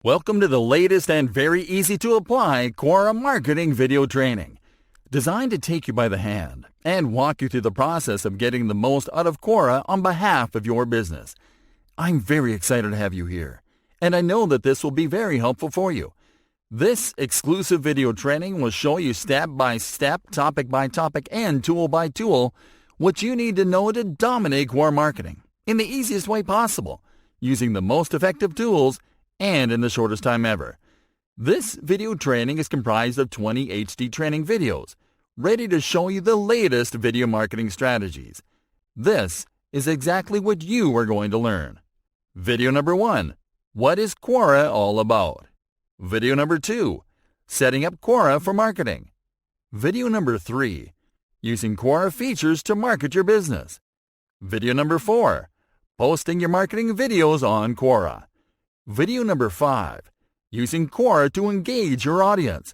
Welcome to the latest and very easy to apply Quora marketing video training, designed to take you by the hand and walk you through the process of getting the most out of Quora on behalf of your business. I'm very excited to have you here, and I know that this will be very helpful for you. This exclusive video training will show you step by step, topic by topic, and tool by tool what you need to know to dominate Quora marketing in the easiest way possible, using the most effective tools and in the shortest time ever. This video training is comprised of 20 HD training videos, ready to show you the latest video marketing strategies. This is exactly what you are going to learn. Video number 1, what is Quora all about? Video number 2, setting up Quora for marketing. Video number 3, using Quora features to market your business. Video number 4, posting your marketing videos on Quora. Video number 5, using Quora to engage your audience.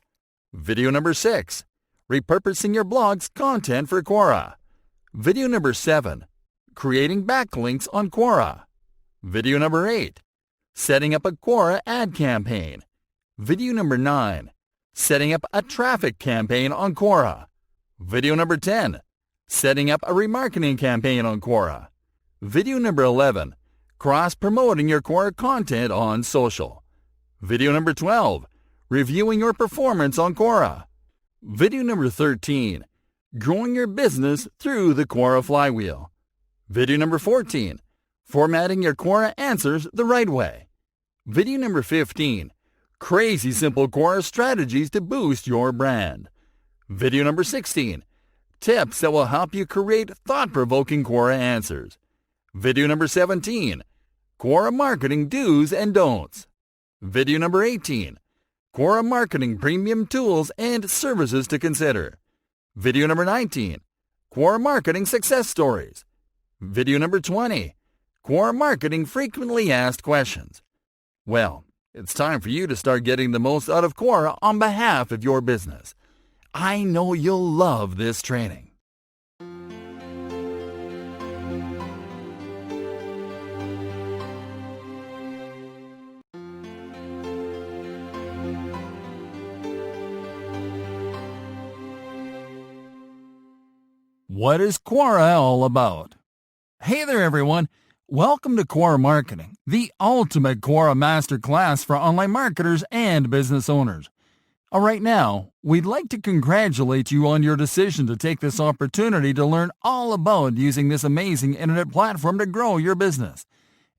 Video number 6, repurposing your blog's content for Quora. Video number 7, creating backlinks on Quora. Video number 8, setting up a Quora ad campaign. Video number 9, setting up a traffic campaign on Quora. Video number 10, setting up a remarketing campaign on Quora. Video number 11, cross-promoting your Quora content on social. Video number 12, reviewing your performance on Quora. Video number 13, growing your business through the Quora flywheel. Video number 14, formatting your Quora answers the right way. Video number 15, crazy simple Quora strategies to boost your brand. Video number 16, tips that will help you create thought-provoking Quora answers. Video number 17, Quora marketing do's and don'ts. Video number 18, Quora marketing premium tools and services to consider. Video number 19, Quora marketing success stories. Video number 20, Quora marketing frequently asked questions. Well, it's time for you to start getting the most out of Quora on behalf of your business. I know you'll love this training. What is Quora all about? Hey there everyone, welcome to Quora Marketing, the ultimate Quora masterclass for online marketers and business owners. Right now, we'd like to congratulate you on your decision to take this opportunity to learn all about using this amazing internet platform to grow your business,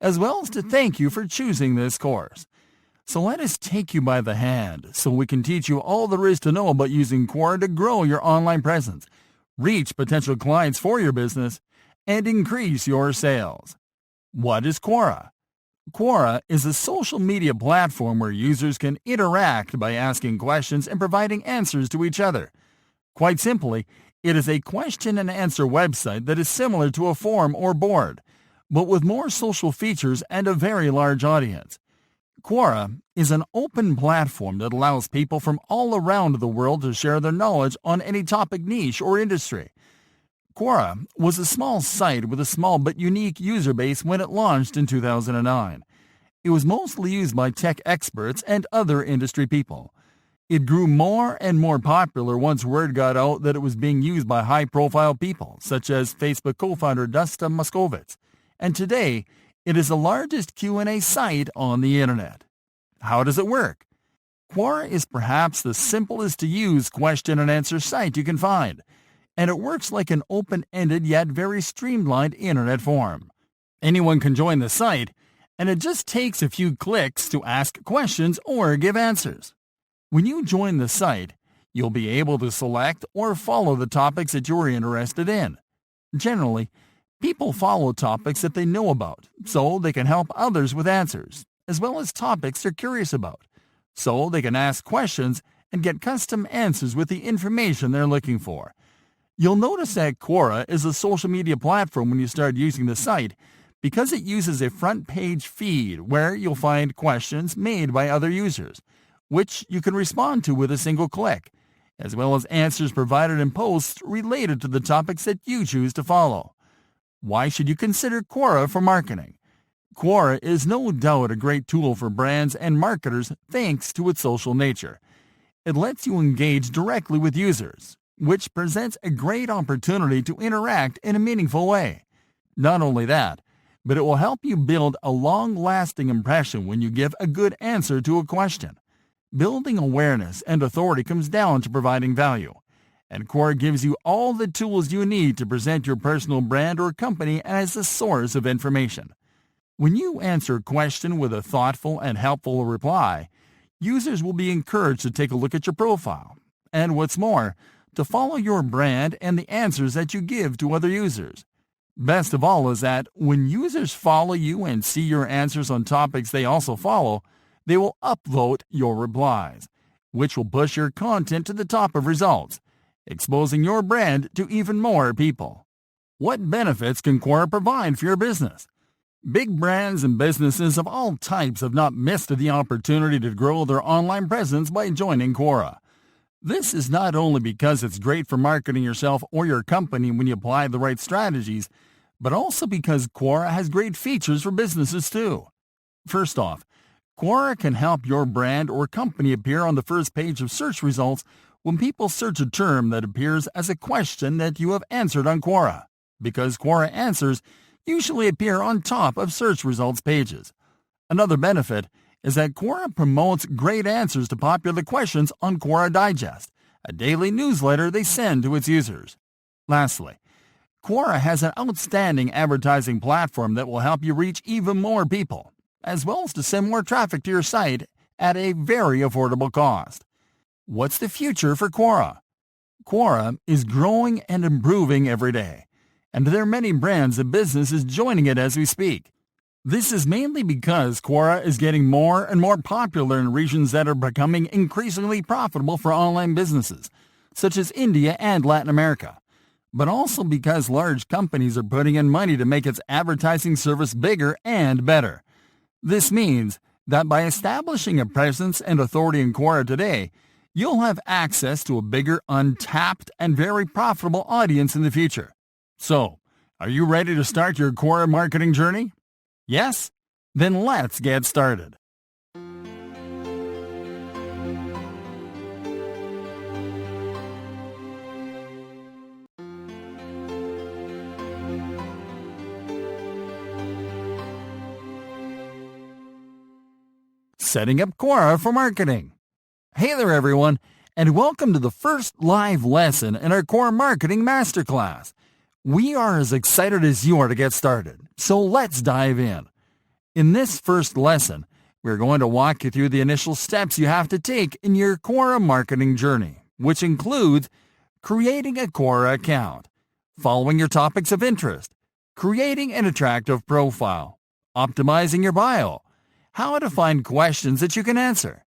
as well as to thank you for choosing this course. So let us take you by the hand so we can teach you all there is to know about using Quora to grow your online presence, reach potential clients for your business, and increase your sales. What is Quora? Quora is a social media platform where users can interact by asking questions and providing answers to each other. Quite simply, it is a question and answer website that is similar to a forum or board, but with more social features and a very large audience. Quora is an open platform that allows people from all around the world to share their knowledge on any topic, niche, or industry. Quora was a small site with a small but unique user base when it launched in 2009. It was mostly used by tech experts and other industry people. It grew more and more popular once word got out that it was being used by high-profile people, such as Facebook co-founder Dusta Moskovitz, and today it is the largest Q&A site on the internet. How does it work? Quora is perhaps the simplest to use question and answer site you can find, and it works like an open-ended yet very streamlined internet forum. Anyone can join the site, and it just takes a few clicks to ask questions or give answers. When you join the site, you'll be able to select or follow the topics that you're interested in. Generally, people follow topics that they know about, so they can help others with answers, as well as topics they're curious about, so they can ask questions and get custom answers with the information they're looking for. You'll notice that Quora is a social media platform when you start using the site because it uses a front-page feed where you'll find questions made by other users, which you can respond to with a single click, as well as answers provided in posts related to the topics that you choose to follow. Why should you consider Quora for marketing? Quora is no doubt a great tool for brands and marketers thanks to its social nature. It lets you engage directly with users, which presents a great opportunity to interact in a meaningful way. Not only that, but it will help you build a long-lasting impression when you give a good answer to a question. Building awareness and authority comes down to providing value, and Quora gives you all the tools you need to present your personal brand or company as a source of information. When you answer a question with a thoughtful and helpful reply, users will be encouraged to take a look at your profile, and what's more, to follow your brand and the answers that you give to other users. Best of all is that when users follow you and see your answers on topics they also follow, they will upvote your replies, which will push your content to the top of results, exposing your brand to even more people. What benefits can Quora provide for your business? Big brands and businesses of all types have not missed the opportunity to grow their online presence by joining Quora. This is not only because it's great for marketing yourself or your company when you apply the right strategies, but also because Quora has great features for businesses too. First off, Quora can help your brand or company appear on the first page of search results when people search a term that appears as a question that you have answered on Quora, because Quora answers usually appear on top of search results pages. Another benefit is that Quora promotes great answers to popular questions on Quora Digest, a daily newsletter they send to its users. Lastly, Quora has an outstanding advertising platform that will help you reach even more people, as well as to send more traffic to your site at a very affordable cost. What's the future for Quora? Quora is growing and improving every day, and there are many brands and businesses joining it as we speak. This is mainly because Quora is getting more and more popular in regions that are becoming increasingly profitable for online businesses, such as India and Latin America, but also because large companies are putting in money to make its advertising service bigger and better. This means that by establishing a presence and authority in Quora today, you'll have access to a bigger, untapped, and very profitable audience in the future. So, are you ready to start your Quora marketing journey? Yes? Then let's get started. Setting up Quora for marketing. Hey there everyone, and welcome to the first live lesson in our Quora Marketing Masterclass. We are as excited as you are to get started, so let's dive in. In this first lesson, we're going to walk you through the initial steps you have to take in your Quora marketing journey, which includes creating a Quora account, following your topics of interest, creating an attractive profile, optimizing your bio, how to find questions that you can answer.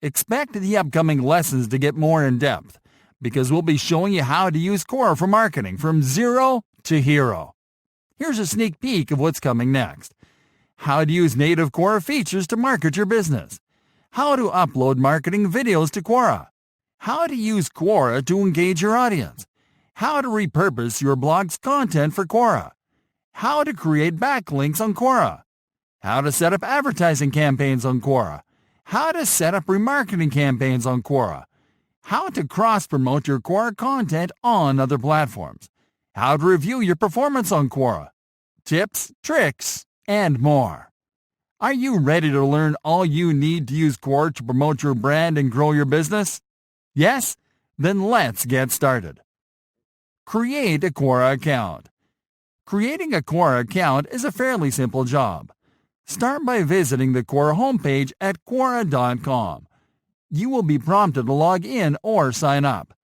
Expect the upcoming lessons to get more in-depth, because we'll be showing you how to use Quora for marketing from zero to hero. Here's a sneak peek of what's coming next. How to use native Quora features to market your business. How to upload marketing videos to Quora. How to use Quora to engage your audience. How to repurpose your blog's content for Quora. How to create backlinks on Quora. How to set up advertising campaigns on Quora. How to set up remarketing campaigns on Quora. How to cross-promote your Quora content on other platforms. How to review your performance on Quora. Tips, tricks, and more. Are you ready to learn all you need to use Quora to promote your brand and grow your business? Yes? Then let's get started. Create a Quora account. Creating a Quora account is a fairly simple job. Start by visiting the Quora homepage at Quora.com. You will be prompted to log in or sign up.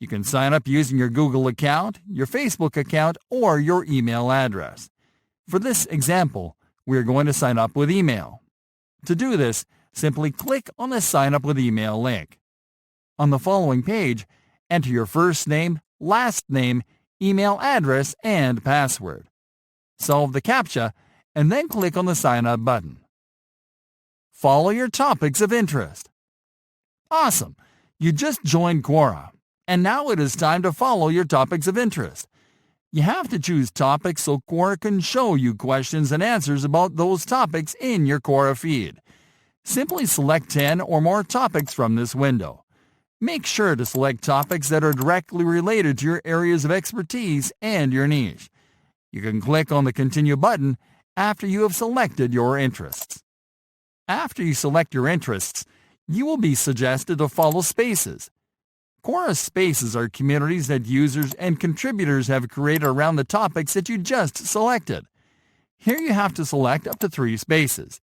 You can sign up using your Google account, your Facebook account, or your email address. For this example, we are going to sign up with email. To do this, simply click on the Sign Up with Email link. On the following page, enter your first name, last name, email address, and password. Solve the CAPTCHA, and then click on the Sign Up button. Follow your topics of interest. Awesome! You just joined Quora, and now it is time to follow your topics of interest. You have to choose topics so Quora can show you questions and answers about those topics in your Quora feed. Simply select 10 or more topics from this window. Make sure to select topics that are directly related to your areas of expertise and your niche. You can click on the Continue button after you have selected your interests. After you select your interests, you will be suggested to follow Spaces. Quora Spaces are communities that users and contributors have created around the topics that you just selected. Here you have to select up to 3 spaces.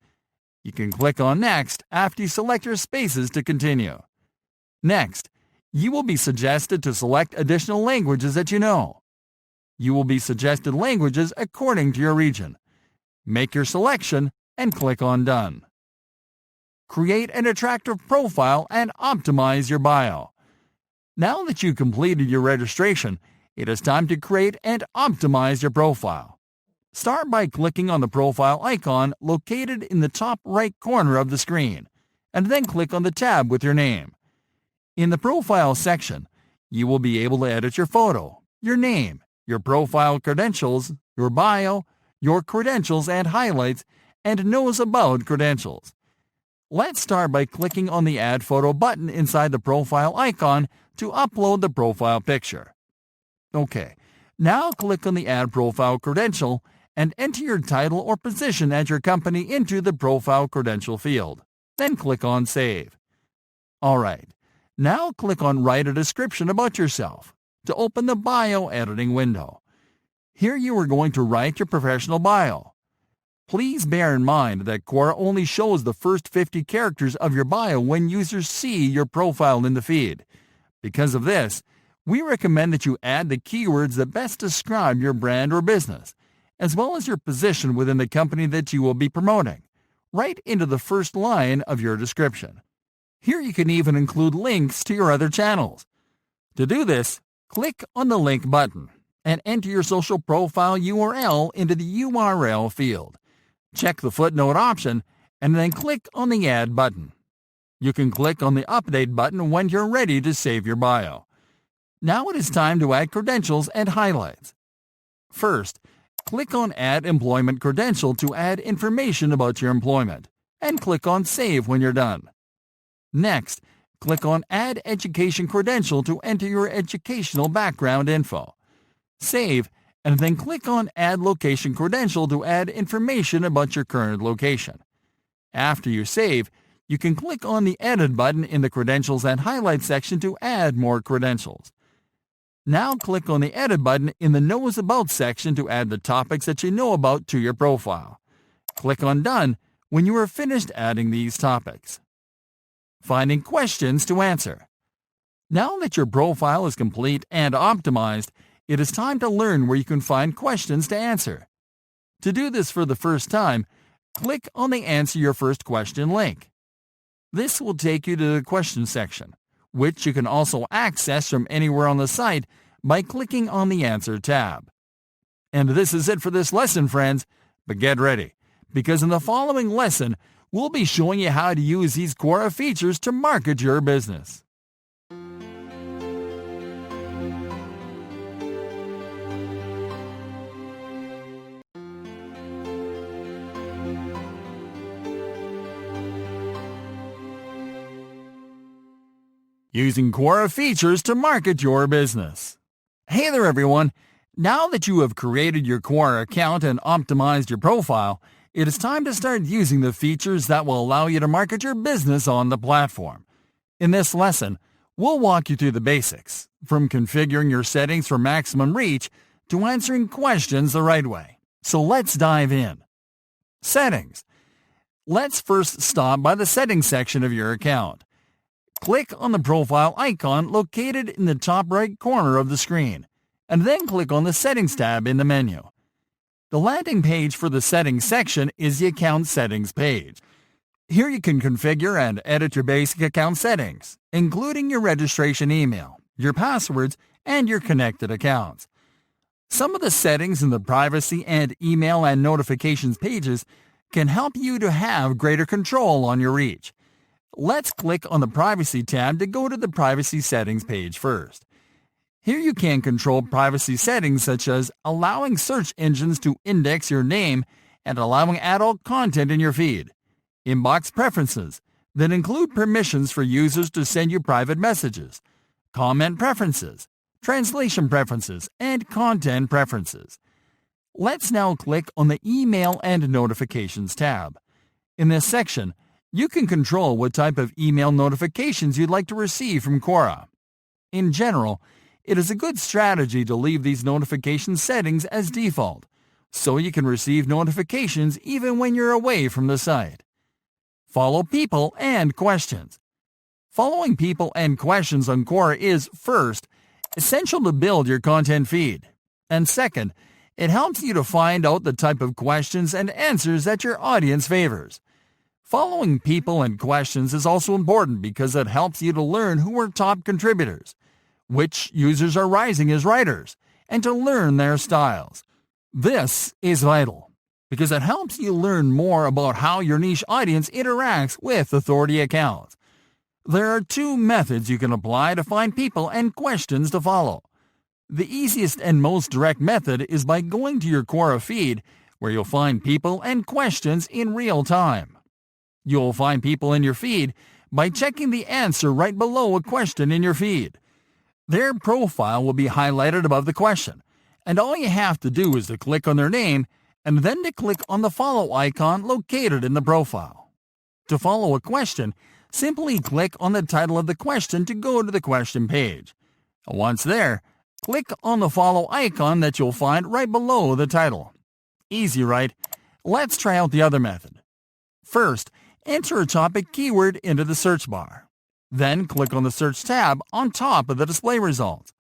You can click on Next after you select your spaces to continue. Next, you will be suggested to select additional languages that you know. You will be suggested languages according to your region. Make your selection and click on Done. Create an attractive profile and optimize your bio. Now that you've completed your registration, it is time to create and optimize your profile. Start by clicking on the profile icon located in the top right corner of the screen, and then click on the tab with your name. In the Profile section, you will be able to edit your photo, your name, your profile credentials, your bio, your credentials and highlights, and Knows About credentials. Let's start by clicking on the Add Photo button inside the profile icon to upload the profile picture. OK, now click on the Add Profile Credential and enter your title or position at your company into the Profile Credential field. Then click on Save. Alright, now click on Write a description about yourself to open the Bio editing window. Here you are going to write your professional bio. Please bear in mind that Quora only shows the first 50 characters of your bio when users see your profile in the feed. Because of this, we recommend that you add the keywords that best describe your brand or business, as well as your position within the company that you will be promoting, right into the first line of your description. Here you can even include links to your other channels. To do this, click on the Link button and enter your social profile URL into the URL field. Check the footnote option and then click on the Add button. You can click on the Update button when you're ready to save your bio. Now it is time to add credentials and highlights. First, click on Add Employment Credential to add information about your employment, and click on Save when you're done. Next, click on Add Education Credential to enter your educational background info. Save, and then click on Add Location Credential to add information about your current location. After you save, you can click on the Edit button in the Credentials and Highlights section to add more credentials. Now click on the Edit button in the Knows About section to add the topics that you know about to your profile. Click on Done when you are finished adding these topics. Finding questions to answer. Now that your profile is complete and optimized, it is time to learn where you can find questions to answer. To do this for the first time, click on the Answer Your First Question link. This will take you to the question section, which you can also access from anywhere on the site by clicking on the Answer tab. And this is it for this lesson, friends, but get ready, because in the following lesson, we'll be showing you how to use these Quora features to market your business. Using Quora features to market your business. Hey there everyone! Now that you have created your Quora account and optimized your profile, it is time to start using the features that will allow you to market your business on the platform. In this lesson, we'll walk you through the basics, from configuring your settings for maximum reach to answering questions the right way. So let's dive in. Settings. Let's first stop by the Settings section of your account. Click on the profile icon located in the top right corner of the screen, and then click on the Settings tab in the menu. The landing page for the Settings section is the Account Settings page. Here you can configure and edit your basic account settings, including your registration email, your passwords, and your connected accounts. Some of the settings in the Privacy and Email and Notifications pages can help you to have greater control on your reach. Let's click on the Privacy tab to go to the Privacy Settings page first. Here you can control privacy settings such as allowing search engines to index your name and allowing adult content in your feed. Inbox preferences that include permissions for users to send you private messages. Comment preferences, translation preferences, and content preferences. Let's now click on the Email and Notifications tab. In this section, you can control what type of email notifications you'd like to receive from Quora. In general, it is a good strategy to leave these notification settings as default, so you can receive notifications even when you're away from the site. Follow people and questions. Following people and questions on Quora is, first, essential to build your content feed, and second, it helps you to find out the type of questions and answers that your audience favors. Following people and questions is also important because it helps you to learn who are top contributors, which users are rising as writers, and to learn their styles. This is vital because it helps you learn more about how your niche audience interacts with authority accounts. There are two methods you can apply to find people and questions to follow. The easiest and most direct method is by going to your Quora feed, where you'll find people and questions in real time. You'll find people in your feed by checking the answer right below a question in your feed. Their profile will be highlighted above the question, and all you have to do is to click on their name and then to click on the follow icon located in the profile. To follow a question, simply click on the title of the question to go to the question page. Once there, click on the follow icon that you'll find right below the title. Easy, right? Let's try out the other method. First, enter a topic keyword into the search bar. Then click on the Search tab on top of the display results.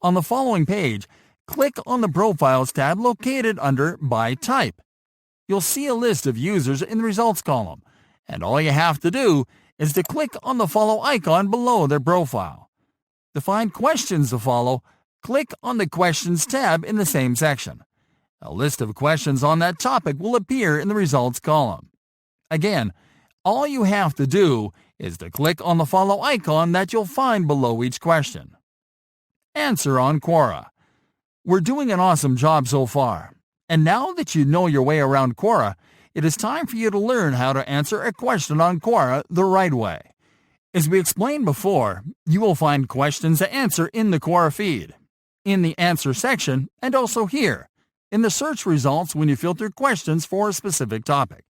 On the following page, click on the Profiles tab located under By Type. You'll see a list of users in the results column, and all you have to do is to click on the follow icon below their profile. To find questions to follow, click on the Questions tab in the same section. A list of questions on that topic will appear in the results column. Again, all you have to do is to click on the follow icon that you'll find below each question. Answer on Quora. We're doing an awesome job so far, and now that you know your way around Quora, it is time for you to learn how to answer a question on Quora the right way. As we explained before, you will find questions to answer in the Quora feed, in the Answer section, and also here, in the search results when you filter questions for a specific topic.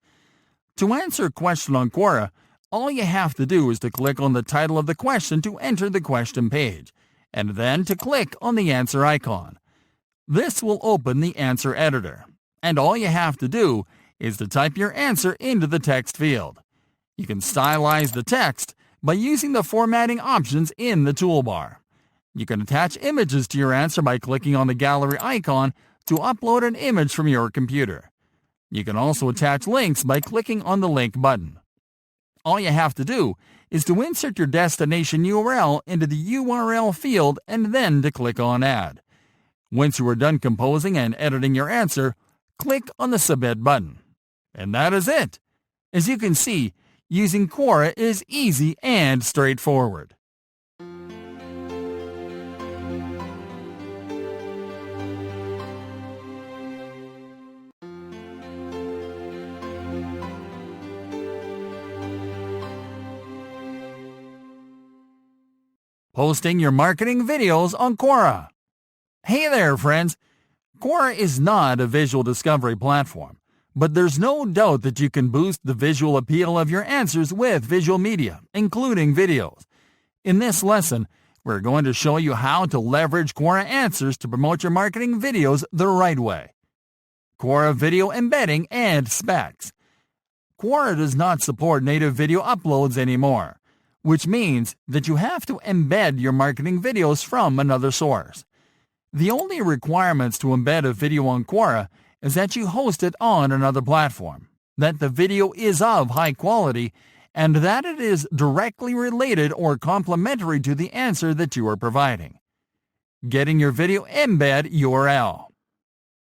To answer a question on Quora, all you have to do is to click on the title of the question to enter the question page, and then to click on the answer icon. This will open the answer editor, and all you have to do is to type your answer into the text field. You can stylize the text by using the formatting options in the toolbar. You can attach images to your answer by clicking on the gallery icon to upload an image from your computer. You can also attach links by clicking on the link button. All you have to do is to insert your destination URL into the URL field and then to click on Add. Once you are done composing and editing your answer, click on the Submit button. And that is it. As you can see, using Quora is easy and straightforward. Posting your marketing videos on Quora. Hey there, friends! Quora is not a visual discovery platform, but there's no doubt that you can boost the visual appeal of your answers with visual media, including videos. In this lesson, we're going to show you how to leverage Quora answers to promote your marketing videos the right way. Quora video embedding and specs. Quora does not support native video uploads anymore, which means that you have to embed your marketing videos from another source. The only requirements to embed a video on Quora is that you host it on another platform, that the video is of high quality, and that it is directly related or complementary to the answer that you are providing. Getting your video embed URL.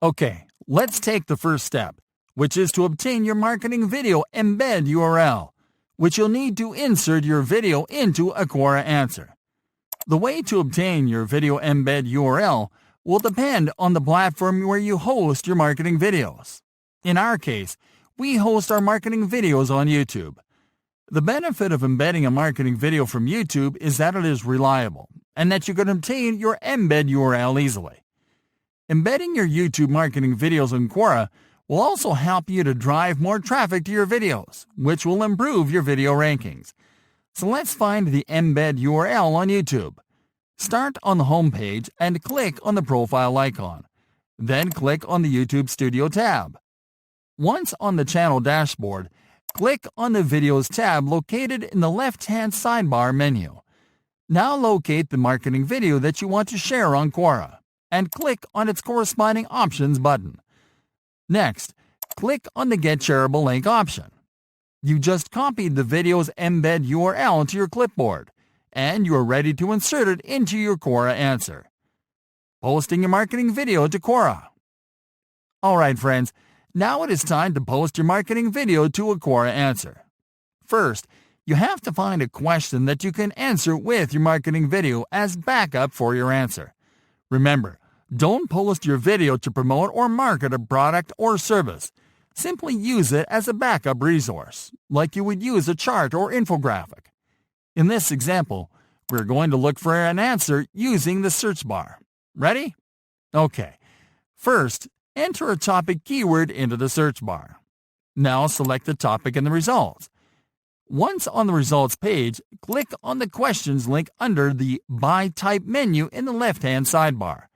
Okay, let's take the first step, which is to obtain your marketing video embed URL, which you'll need to insert your video into a Quora answer. The way to obtain your video embed URL will depend on the platform where you host your marketing videos. In our case, we host our marketing videos on YouTube. The benefit of embedding a marketing video from YouTube is that it is reliable and that you can obtain your embed URL easily. Embedding your YouTube marketing videos on Quora will also help you to drive more traffic to your videos, which will improve your video rankings. So let's find the embed URL on YouTube. Start on the home page and click on the profile icon. Then click on the YouTube Studio tab. Once on the channel dashboard, click on the Videos tab located in the left-hand sidebar menu. Now locate the marketing video that you want to share on Quora and click on its corresponding options button. Next, click on the Get Shareable Link option. You just copied the video's embed URL to your clipboard, and you are ready to insert it into your Quora answer. Posting your marketing video to Quora. Alright friends, now it is time to post your marketing video to a Quora answer. First, you have to find a question that you can answer with your marketing video as backup for your answer. Remember, don't post your video to promote or market a product or service. Simply use it as a backup resource, like you would use a chart or infographic. In this example, we're going to look for an answer using the search bar. Ready? Okay. First, enter a topic keyword into the search bar. Now select the topic in the results. Once on the results page, click on the questions link under the By Type menu in the left-hand sidebar.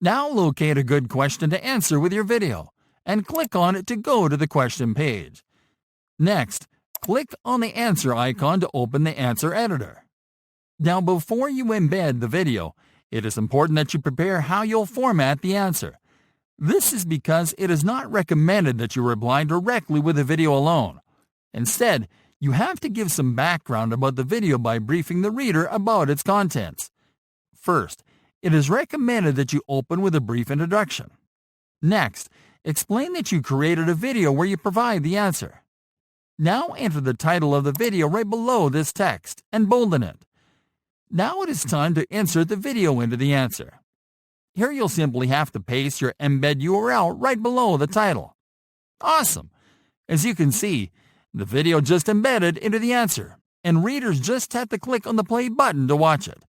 Now locate a good question to answer with your video and click on it to go to the question page. Next, click on the answer icon to open the answer editor. Now before you embed the video, it is important that you prepare how you'll format the answer. This is because it is not recommended that you reply directly with the video alone. Instead, you have to give some background about the video by briefing the reader about its contents. First, it is recommended that you open with a brief introduction. Next, explain that you created a video where you provide the answer. Now enter the title of the video right below this text and bolden it. Now it is time to insert the video into the answer. Here you'll simply have to paste your embed URL right below the title. Awesome! As you can see, the video just embedded into the answer, and readers just have to click on the play button to watch it.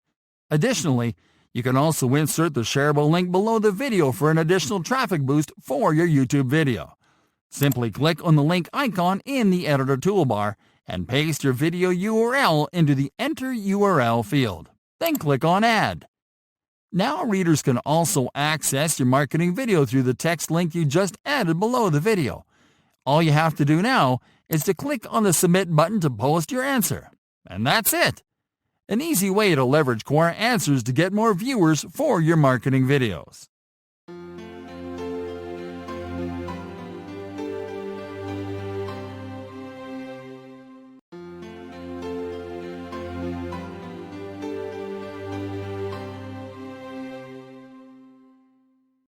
Additionally, you can also insert the shareable link below the video for an additional traffic boost for your YouTube video. Simply click on the link icon in the editor toolbar and paste your video URL into the Enter URL field. Then click on Add. Now readers can also access your marketing video through the text link you just added below the video. All you have to do now is to click on the Submit button to post your answer. And that's it! An easy way to leverage Quora answers to get more viewers for your marketing videos.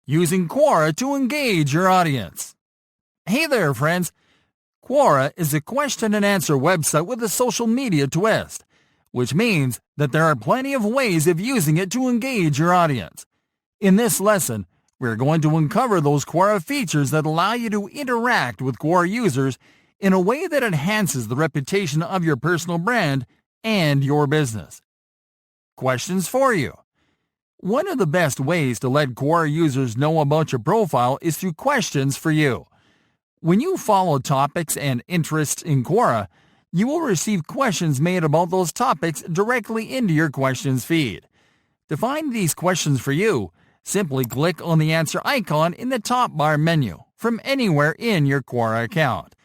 Using Quora to engage your audience. Hey there, friends! Quora is a question and answer website with a social media twist, which means that there are plenty of ways of using it to engage your audience. In this lesson, we're going to uncover those Quora features that allow you to interact with Quora users in a way that enhances the reputation of your personal brand and your business. Questions for you. One of the best ways to let Quora users know about your profile is through questions for you. When you follow topics and interests in Quora, you will receive questions made about those topics directly into your questions feed. To find these questions for you, simply click on the answer icon in the top bar menu from anywhere in your Quora account.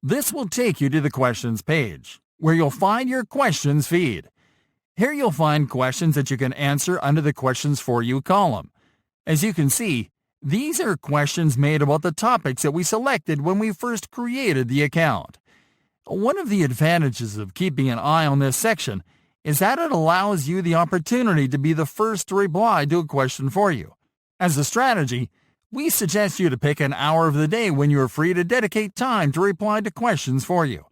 This will take you to the questions page, where you'll find your questions feed. Here you'll find questions that you can answer under the Questions for You column. As you can see, these are questions made about the topics that we selected when we first created the account. One of the advantages of keeping an eye on this section is that it allows you the opportunity to be the first to reply to a question for you. As a strategy, we suggest you to pick an hour of the day when you are free to dedicate time to reply to questions for you.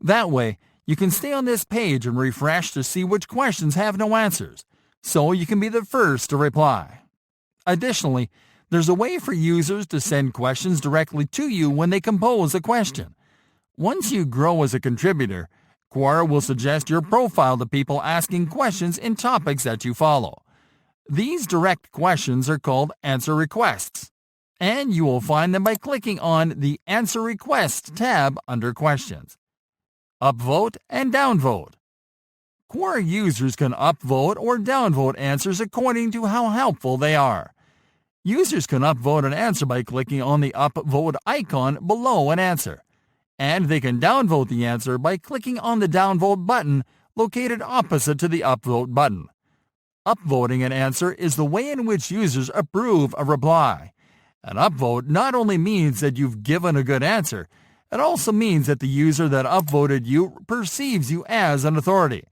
That way, you can stay on this page and refresh to see which questions have no answers. so you can be the first to reply. Additionally, there's a way for users to send questions directly to you when they compose a question. Once you grow as a contributor, Quora will suggest your profile to people asking questions in topics that you follow. These direct questions are called answer requests, and you will find them by clicking on the Answer Requests tab under Questions. Upvote and downvote. Quora users can upvote or downvote answers according to how helpful they are. Users can upvote an answer by clicking on the upvote icon below an answer, and they can downvote the answer by clicking on the downvote button located opposite to the upvote button. Upvoting an answer is the way in which users approve a reply. An upvote not only means that you've given a good answer, it also means that the user that upvoted you perceives you as an authority.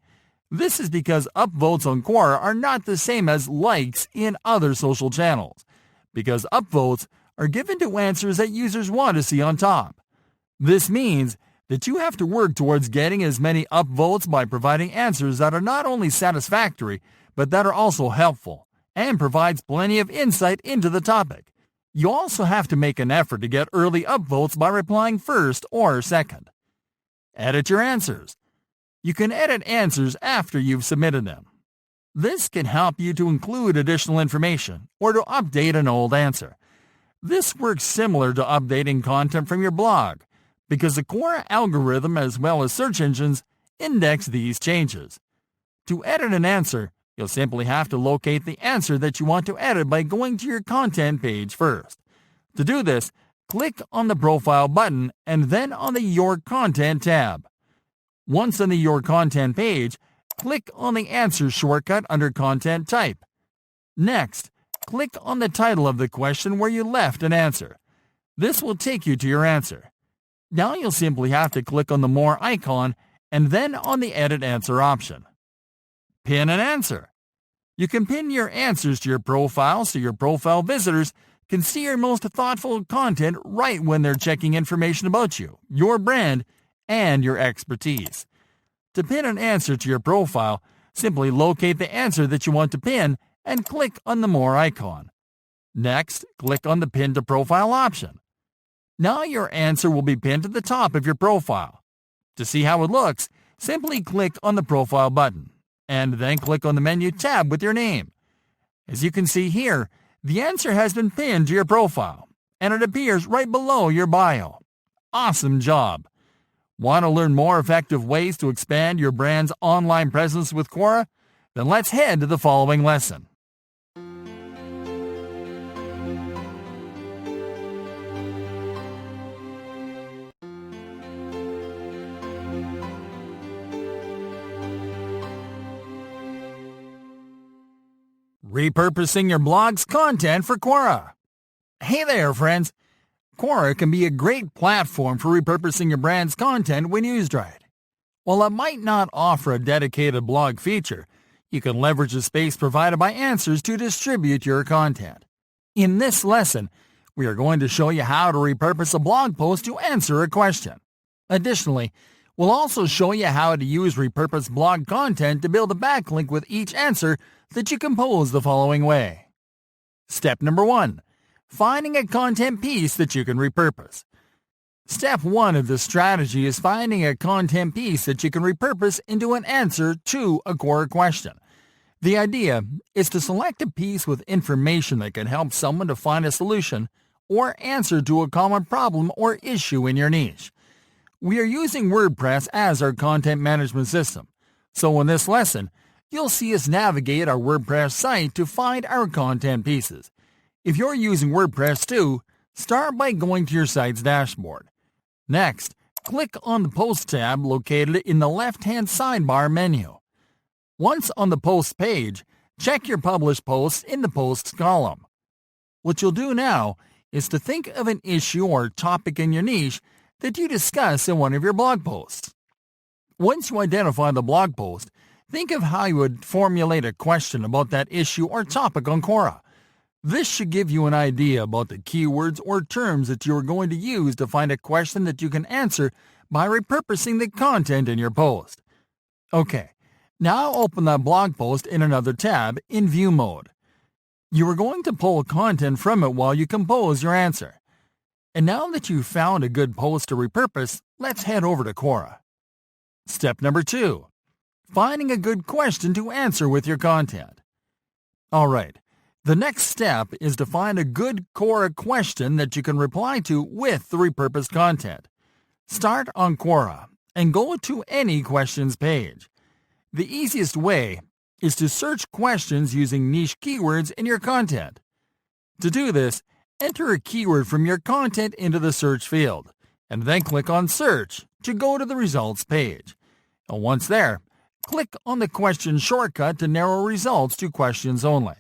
This is because upvotes on Quora are not the same as likes in other social channels, because upvotes are given to answers that users want to see on top. This means that you have to work towards getting as many upvotes by providing answers that are not only satisfactory, but that are also helpful, and provides plenty of insight into the topic. You also have to make an effort to get early upvotes by replying first or second. Edit your answers. You can edit answers after you've submitted them. This can help you to include additional information or to update an old answer. This works similar to updating content from your blog, because the Quora algorithm as well as search engines index these changes. To edit an answer, you'll simply have to locate the answer that you want to edit by going to your content page first. To do this, click on the Profile button and then on the Your Content tab. Once on the Your Content page, click on the Answers shortcut under Content Type. Next, click on the title of the question where you left an answer. This will take you to your answer. Now you'll simply have to click on the More icon and then on the Edit Answer option. Pin an answer. You can pin your answers to your profile so your profile visitors can see your most thoughtful content right when they're checking information about you, your brand, and your expertise. To pin an answer to your profile, simply locate the answer that you want to pin and click on the More icon. Next, click on the Pin to Profile option. Now your answer will be pinned to the top of your profile. To see how it looks, simply click on the Profile button, and then click on the Menu tab with your name. As you can see here, the answer has been pinned to your profile, and it appears right below your bio. Awesome job! Want to learn more effective ways to expand your brand's online presence with Quora? Then let's head to the following lesson. Repurposing your blog's content for Quora. Hey there, friends! Quora can be a great platform for repurposing your brand's content when used right. While it might not offer a dedicated blog feature, you can leverage the space provided by Answers to distribute your content. In this lesson, we are going to show you how to repurpose a blog post to answer a question. Additionally, we'll also show you how to use repurposed blog content to build a backlink with each answer that you compose the following way. Step number 1. Finding a content piece that you can repurpose. Step 1 of this strategy is finding a content piece that you can repurpose into an answer to a Quora question. The idea is to select a piece with information that can help someone to find a solution or answer to a common problem or issue in your niche. We are using WordPress as our content management system, so in this lesson, you'll see us navigate our WordPress site to find our content pieces. If you're using WordPress too, start by going to your site's dashboard. Next, click on the Post tab located in the left-hand sidebar menu. Once on the Posts page, check your published posts in the Posts column. What you'll do now is to think of an issue or topic in your niche that you discuss in one of your blog posts. Once you identify the blog post, think of how you would formulate a question about that issue or topic on Quora. This should give you an idea about the keywords or terms that you are going to use to find a question that you can answer by repurposing the content in your post. Okay, Now open that blog post in another tab in View mode. You are going to pull content from it while you compose your answer. And now that you've found a good post to repurpose, let's head over to Quora. Step number 2. Finding a good question to answer with your content. Alright, the next step is to find a good Quora question that you can reply to with the repurposed content. Start on Quora and go to any questions page. The easiest way is to search questions using niche keywords in your content. To do this, enter a keyword from your content into the search field, and then click on Search to go to the results page. And once there, click on the question shortcut to narrow results to questions only.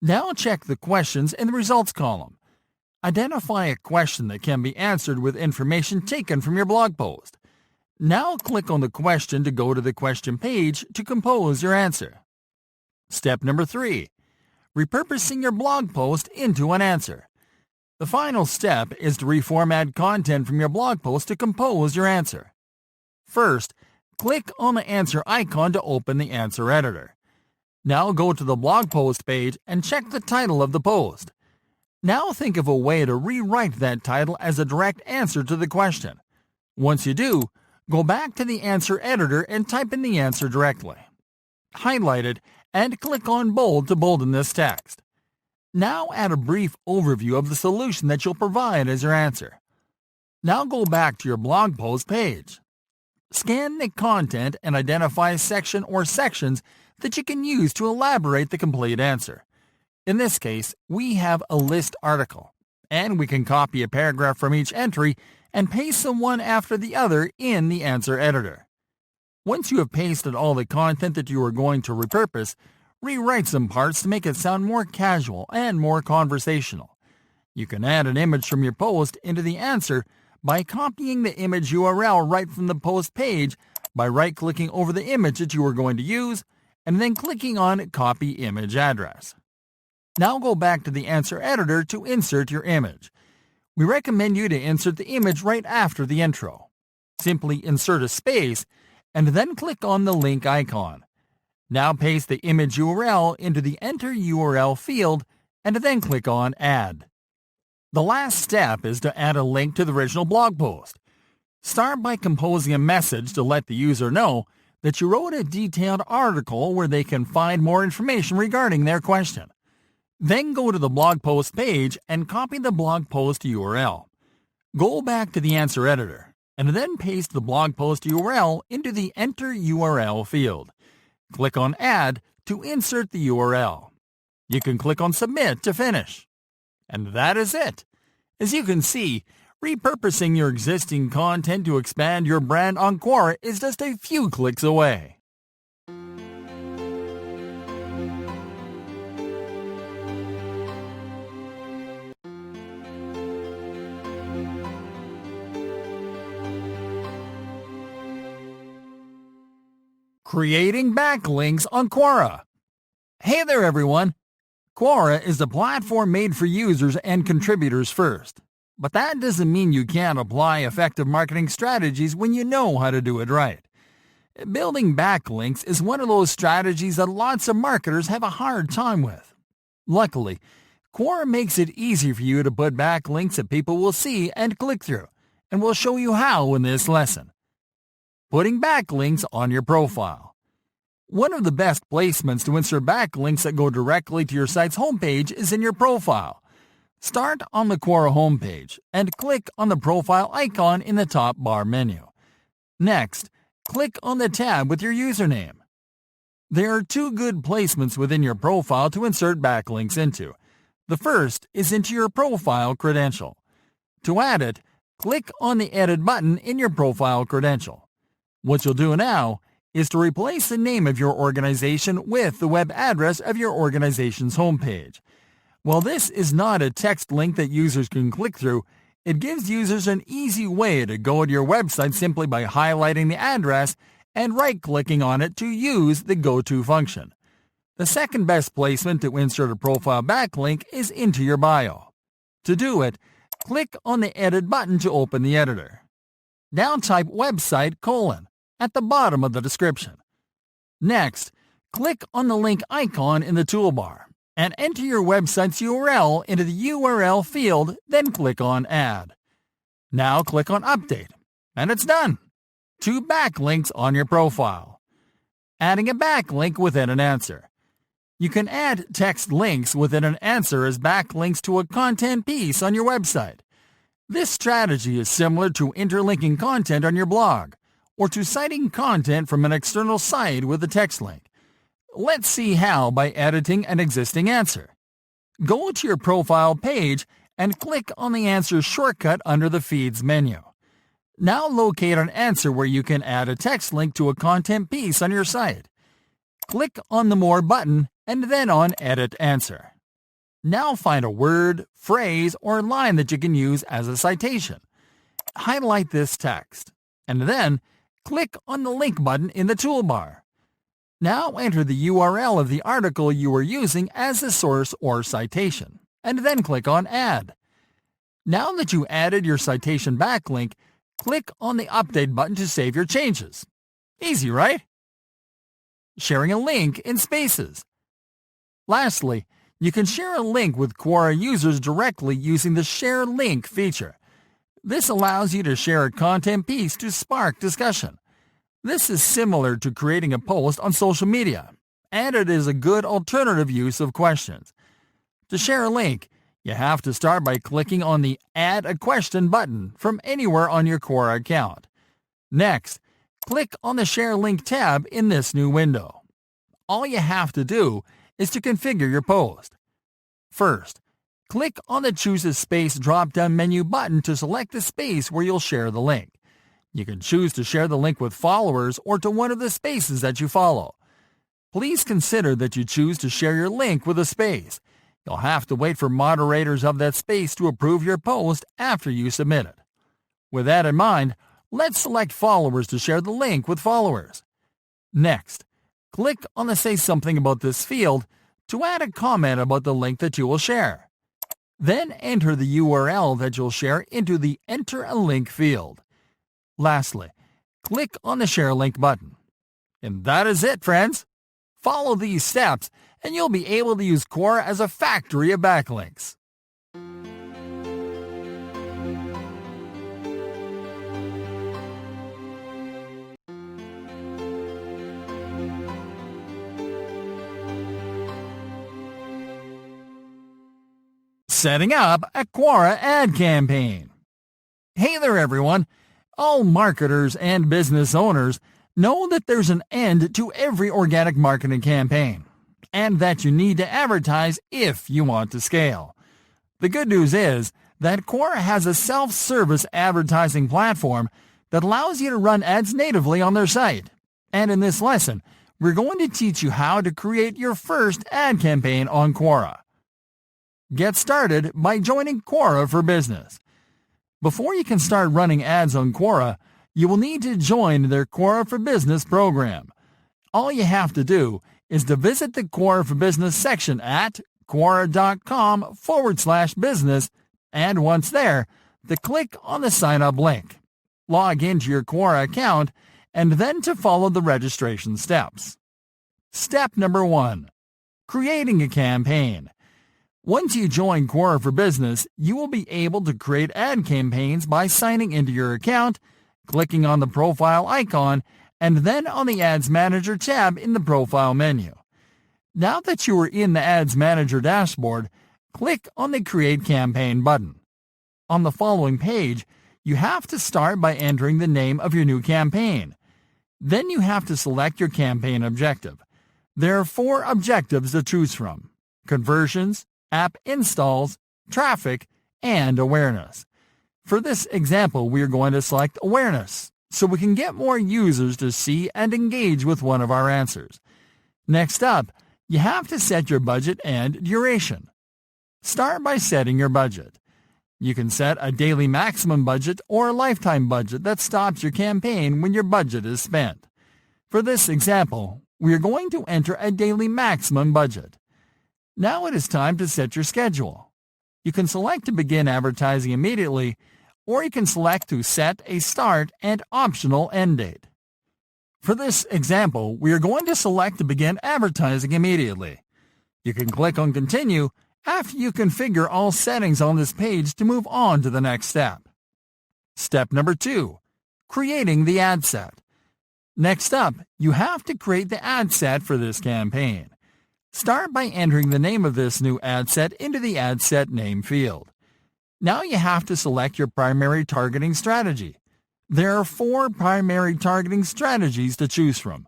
Now check the questions in the results column. Identify a question that can be answered with information taken from your blog post. Now click on the question to go to the question page to compose your answer. Step number 3. Repurposing your blog post into an answer. The final step is to reformat content from your blog post to compose your answer. First, click on the answer icon to open the answer editor. Now go to the blog post page and check the title of the post. Now think of a way to rewrite that title as a direct answer to the question. Once you do, go back to the answer editor and type in the answer directly. Highlight it and click on Bold to bolden this text. Now add a brief overview of the solution that you'll provide as your answer. Now go back to your blog post page. Scan the content and identify a section or sections that you can use to elaborate the complete answer. In this case, we have a list article, and we can copy a paragraph from each entry and paste them one after the other in the answer editor. Once you have pasted all the content that you are going to repurpose, rewrite some parts to make it sound more casual and more conversational. You can add an image from your post into the answer by copying the image URL right from the post page by right-clicking over the image that you are going to use and then clicking on Copy Image Address. Now go back to the answer editor to insert your image. We recommend you to insert the image right after the intro. Simply insert a space and then click on the link icon. Now paste the image URL into the Enter URL field and then click on Add. The last step is to add a link to the original blog post. Start by composing a message to let the user know that you wrote a detailed article where they can find more information regarding their question. Then go to the blog post page and copy the blog post URL. Go back to the answer editor and then paste the blog post URL into the Enter URL field. Click on Add to insert the URL. You can click on Submit to finish. And that is it. As you can see, repurposing your existing content to expand your brand on Quora is just a few clicks away. Creating backlinks on Quora. Hey there everyone! Quora is a platform made for users and contributors first. But that doesn't mean you can't apply effective marketing strategies when you know how to do it right. Building backlinks is one of those strategies that lots of marketers have a hard time with. Luckily, Quora makes it easy for you to put backlinks that people will see and click through, and we'll show you how in this lesson. Putting backlinks on your profile. One of the best placements to insert backlinks that go directly to your site's homepage is in your profile. Start on the Quora homepage and click on the profile icon in the top bar menu. Next, click on the tab with your username. There are two good placements within your profile to insert backlinks into. The first is into your profile credential. To add it, click on the Edit button in your profile credential. What you'll do now is to replace the name of your organization with the web address of your organization's homepage. While this is not a text link that users can click through, it gives users an easy way to go to your website simply by highlighting the address and right-clicking on it to use the Go To function. The second best placement to insert a profile backlink is into your bio. To do it, click on the Edit button to open the editor. Now type website : at the bottom of the description. Next, click on the link icon in the toolbar and enter your website's URL into the URL field, then click on Add. Now click on Update, and it's done. 2 backlinks on your profile. Adding a backlink within an answer. You can add text links within an answer as backlinks to a content piece on your website. This strategy is similar to interlinking content on your blog, or to citing content from an external site with a text link. Let's see how by editing an existing answer. Go to your profile page and click on the answer shortcut under the Feeds menu. Now locate an answer where you can add a text link to a content piece on your site. Click on the More button and then on Edit Answer. Now find a word, phrase, or line that you can use as a citation. Highlight this text, and then click on the Link button in the toolbar. Now enter the URL of the article you are using as the source or citation, and then click on Add. Now that you added your citation backlink, click on the Update button to save your changes. Easy, right? Sharing a link in Spaces. Lastly, you can share a link with Quora users directly using the Share Link feature. This allows you to share a content piece to spark discussion. This is similar to creating a post on social media, and it is a good alternative use of questions. To share a link, you have to start by clicking on the Add a Question button from anywhere on your Quora account. Next, click on the Share Link tab in this new window. All you have to do is to configure your post. First, click on the Choose a Space drop-down menu button to select the space where you'll share the link. You can choose to share the link with followers or to one of the spaces that you follow. Please consider that you choose to share your link with a space. You'll have to wait for moderators of that space to approve your post after you submit it. With that in mind, let's select followers to share the link with followers. Next, click on the Say Something About This field to add a comment about the link that you will share. Then enter the URL that you'll share into the Enter a Link field. Lastly, click on the Share Link button. And that is it, friends. Follow these steps and you'll be able to use Quora as a factory of backlinks. Setting up a Quora ad campaign. Hey there, everyone. All marketers and business owners know that there's an end to every organic marketing campaign, and that you need to advertise if you want to scale. The good news is that Quora has a self-service advertising platform that allows you to run ads natively on their site. And in this lesson, we're going to teach you how to create your first ad campaign on Quora. Get started by joining Quora for Business. Before you can start running ads on Quora, you will need to join their Quora for Business program. All you have to do is to visit the Quora for Business section at Quora.com/business, and once there, to click on the Sign Up link. Log into your Quora account, and then to follow the registration steps. Step number 1. Creating a campaign. Once you join Quora for Business, you will be able to create ad campaigns by signing into your account, clicking on the profile icon, and then on the Ads Manager tab in the profile menu. Now that you are in the Ads Manager dashboard, click on the Create Campaign button. On the following page, you have to start by entering the name of your new campaign. Then you have to select your campaign objective. There are 4 objectives to choose from: conversions, app installs, traffic, and awareness. For this example, we are going to select awareness, so we can get more users to see and engage with one of our answers. Next up, you have to set your budget and duration. Start by setting your budget. You can set a daily maximum budget or a lifetime budget that stops your campaign when your budget is spent. For this example, we are going to enter a daily maximum budget. Now it is time to set your schedule. You can select to begin advertising immediately, or you can select to set a start and optional end date. For this example, we are going to select to begin advertising immediately. You can click on Continue after you configure all settings on this page to move on to the next step. Step number 2. Creating the ad set. Next up, you have to create the ad set for this campaign. Start by entering the name of this new ad set into the ad set name field. Now you have to select your primary targeting strategy. There are 4 primary targeting strategies to choose from.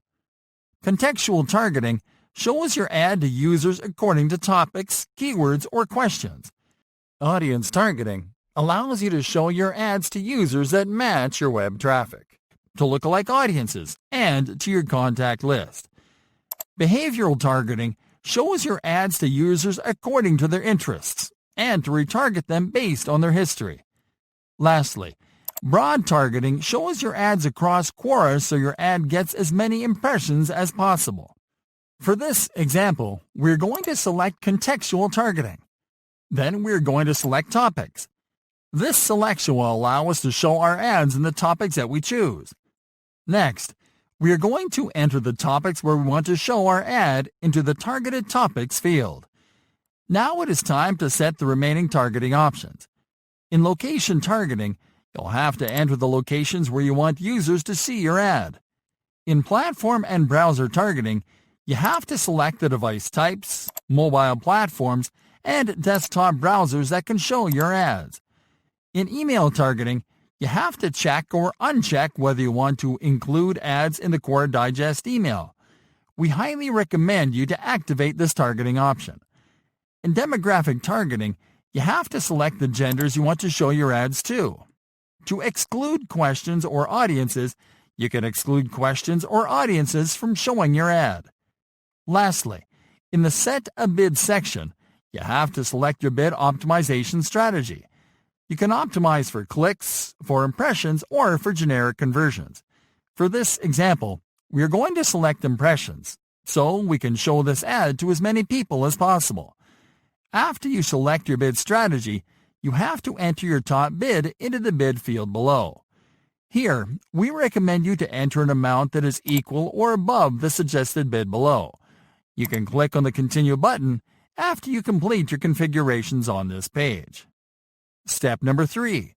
Contextual targeting shows your ad to users according to topics, keywords, or questions. Audience targeting allows you to show your ads to users that match your web traffic, to lookalike audiences, and to your contact list. Behavioral targeting shows your ads to users according to their interests and to retarget them based on their history. Lastly, broad targeting shows your ads across Quora so your ad gets as many impressions as possible. For this example, we're going to select contextual targeting. Then we're going to select topics. This selection will allow us to show our ads in the topics that we choose. Next, we are going to enter the topics where we want to show our ad into the Targeted Topics field. Now it is time to set the remaining targeting options. In location targeting, you'll have to enter the locations where you want users to see your ad. In platform and browser targeting, you have to select the device types, mobile platforms, and desktop browsers that can show your ads. In email targeting, you have to check or uncheck whether you want to include ads in the Quora Digest email. We highly recommend you to activate this targeting option. In demographic targeting, you have to select the genders you want to show your ads to. To exclude questions or audiences, you can exclude questions or audiences from showing your ad. Lastly, in the Set a Bid section, you have to select your bid optimization strategy. You can optimize for clicks, for impressions, or for generic conversions. For this example, we are going to select impressions, so we can show this ad to as many people as possible. After you select your bid strategy, you have to enter your top bid into the bid field below. Here, we recommend you to enter an amount that is equal or above the suggested bid below. You can click on the Continue button after you complete your configurations on this page. Step number 3.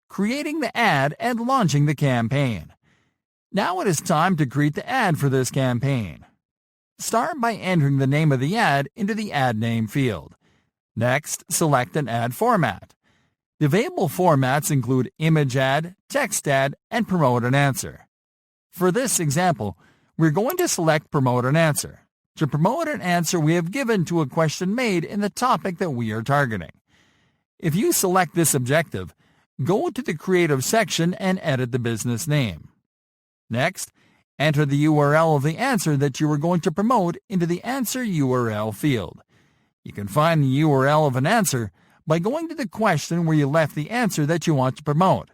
Creating the ad and launching the campaign. Now it is time to create the ad for this campaign. Start by entering the name of the ad into the Ad Name field. Next, select an ad format. The available formats include image ad, text ad, and promote an answer. For this example, we're going to select Promote an Answer. To promote an answer we have given to a question made in the topic that we are targeting. If you select this objective, go to the Creative section and edit the business name. Next, enter the URL of the answer that you are going to promote into the Answer URL field. You can find the URL of an answer by going to the question where you left the answer that you want to promote,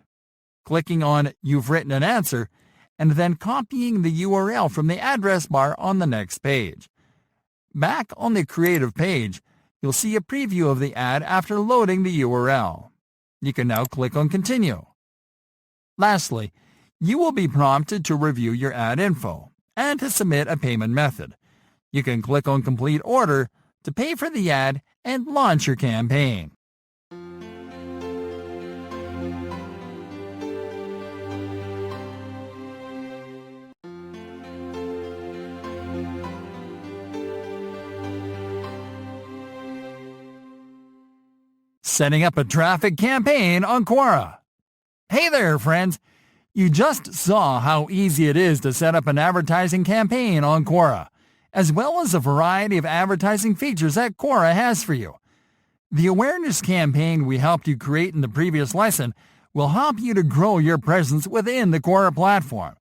clicking on You've Written an Answer, and then copying the URL from the address bar on the next page. Back on the Creative page, you'll see a preview of the ad after loading the URL. You can now click on Continue. Lastly, you will be prompted to review your ad info and to submit a payment method. You can click on Complete Order to pay for the ad and launch your campaign. Setting up a traffic campaign on Quora. Hey there, friends! You just saw how easy it is to set up an advertising campaign on Quora, as well as a variety of advertising features that Quora has for you. The awareness campaign we helped you create in the previous lesson will help you to grow your presence within the Quora platform.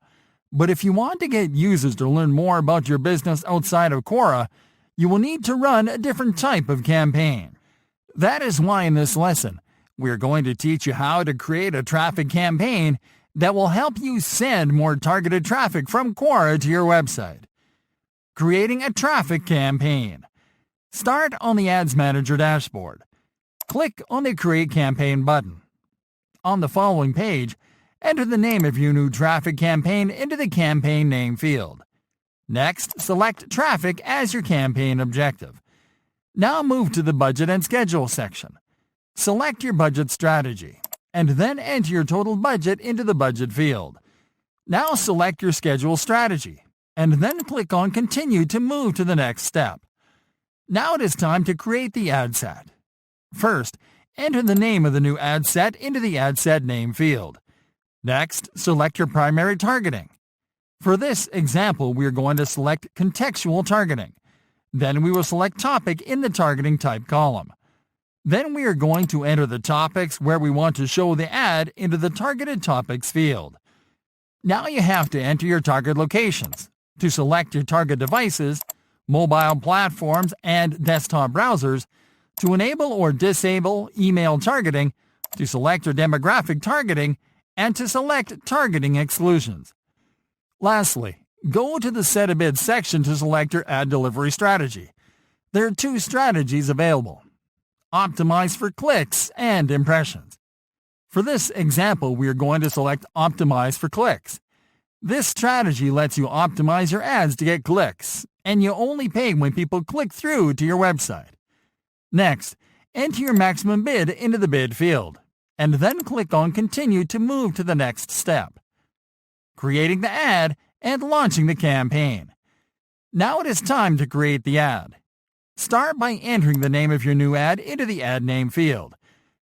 But if you want to get users to learn more about your business outside of Quora, you will need to run a different type of campaign. That is why in this lesson, we are going to teach you how to create a traffic campaign that will help you send more targeted traffic from Quora to your website. Creating a traffic campaign. Start on the Ads Manager dashboard. Click on the Create Campaign button. On the following page, Enter the name of your new traffic campaign into the campaign name field. Next, select traffic as your campaign objective. Now move to the budget and schedule section. Select your budget strategy, and then enter your total budget into the budget field. Now select your schedule strategy, and then click on Continue to move to the next step. Now it is time to create the ad set. First, enter the name of the new ad set into the ad set name field. Next, select your primary targeting. For this example, we are going to select contextual targeting. Then we will select topic in the targeting type column. Then we are going to enter the topics where we want to show the ad into the targeted topics field. Now you have to enter your target locations. To select your target devices, mobile platforms, and desktop browsers, to enable or disable email targeting, to select your demographic targeting, and to select targeting exclusions. Lastly, go to the Set a Bid section to select your ad delivery strategy. There are two strategies available: Optimize for clicks and impressions. For this example, we are going to select Optimize for clicks. This strategy lets you optimize your ads to get clicks, and you only pay when people click through to your website. Next, enter your maximum bid into the bid field, and then click on Continue to move to the next step. Creating the ad and launching the campaign. Now it is time to create the ad. Start by entering the name of your new ad into the ad name field.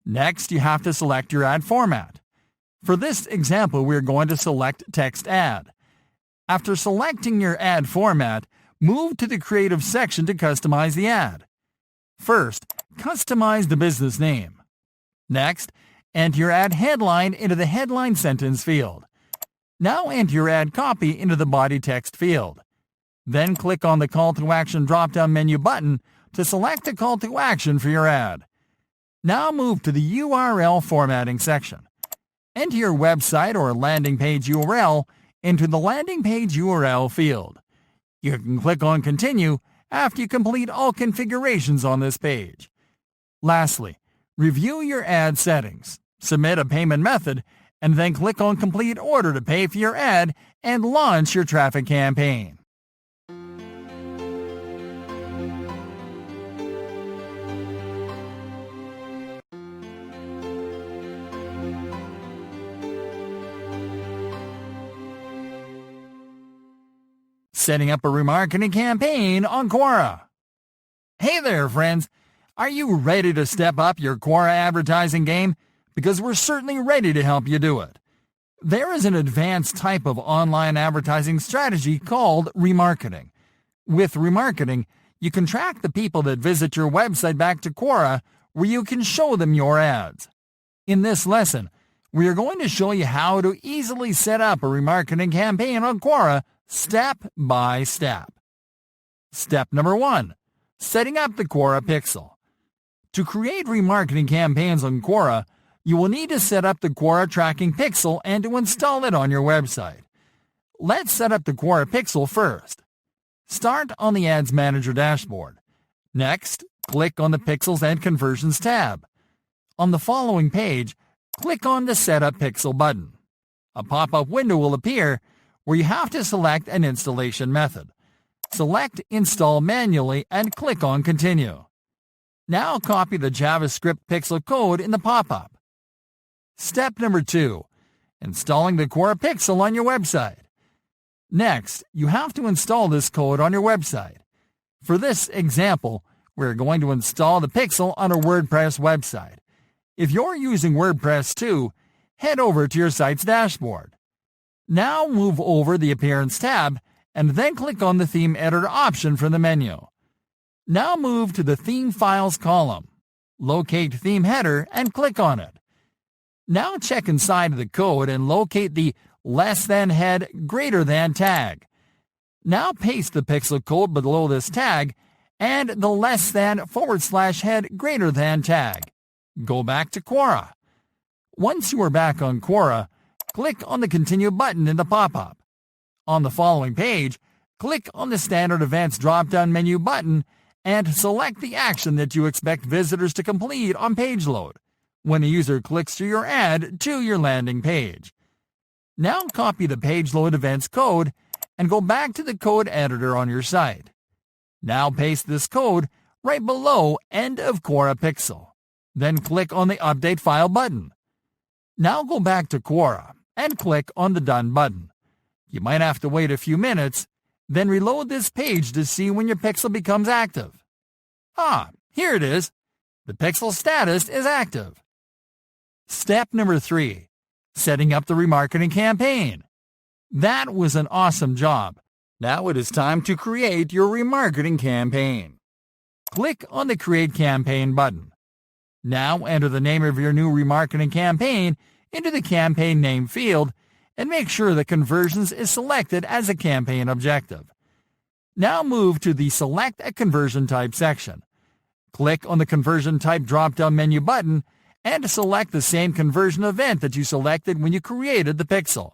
Next, you have to select your ad format. For this example, we are going to select text ad. After selecting your ad format, move to the creative section to customize the ad. First, customize the business name. Next, enter your ad headline into the headline sentence field. Now enter your ad copy into the body text field. Then click on the Call to Action drop-down menu button to select a call to action for your ad. Now move to the URL formatting section. Enter your website or landing page URL into the landing page URL field. You can click on Continue after you complete all configurations on this page. Lastly, review your ad settings, submit a payment method, and then click on Complete Order to pay for your ad and launch your traffic campaign. Setting up a remarketing campaign on Quora. Hey there, friends! Are you ready to step up your Quora advertising game? Because we're certainly ready to help you do it. There is an advanced type of online advertising strategy called remarketing. With remarketing, you can track the people that visit your website back to Quora, where you can show them your ads. In this lesson, we are going to show you how to easily set up a remarketing campaign on Quora step by step. Step number 1. Setting up the Quora Pixel. To create remarketing campaigns on Quora, you will need to set up the Quora Tracking Pixel and to install it on your website. Let's set up the Quora Pixel first. Start on the Ads Manager dashboard. Next, click on the Pixels and Conversions tab. On the following page, click on the Setup Pixel button. A pop-up window will appear where you have to select an installation method. Select Install Manually and click on Continue. Now copy the JavaScript Pixel code in the pop-up. Step number 2. Installing the Quora Pixel on your website. Next, you have to install this code on your website. For this example, we're going to install the Pixel on a WordPress website. If you're using WordPress too, head over to your site's dashboard. Now move over the Appearance tab and then click on the Theme Editor option from the menu. Now move to the Theme Files column. Locate Theme Header and click on it. Now check inside of the code and locate the less than head greater than tag. Now paste the pixel code below this tag and the less than / head greater than tag. Go back to Quora. Once you are back on Quora, click on the Continue button in the pop-up. On the following page, click on the Standard Events drop-down menu button and select the action that you expect visitors to complete on page load when a user clicks through your ad to your landing page. Now copy the page load events code and go back to the code editor on your site. Now paste this code right below End of Quora Pixel. Then click on the Update File button. Now go back to Quora and click on the Done button. You might have to wait a few minutes, then reload this page to see when your pixel becomes active. Here it is. The pixel status is active. Step number 3. Setting up the remarketing campaign. That was an awesome job. Now it is time to create your remarketing campaign. Click on the Create Campaign button. Now enter the name of your new remarketing campaign into the campaign name field and make sure that conversions is selected as a campaign objective. Now move to the Select a Conversion Type section. Click on the Conversion Type drop-down menu button and select the same conversion event that you selected when you created the pixel.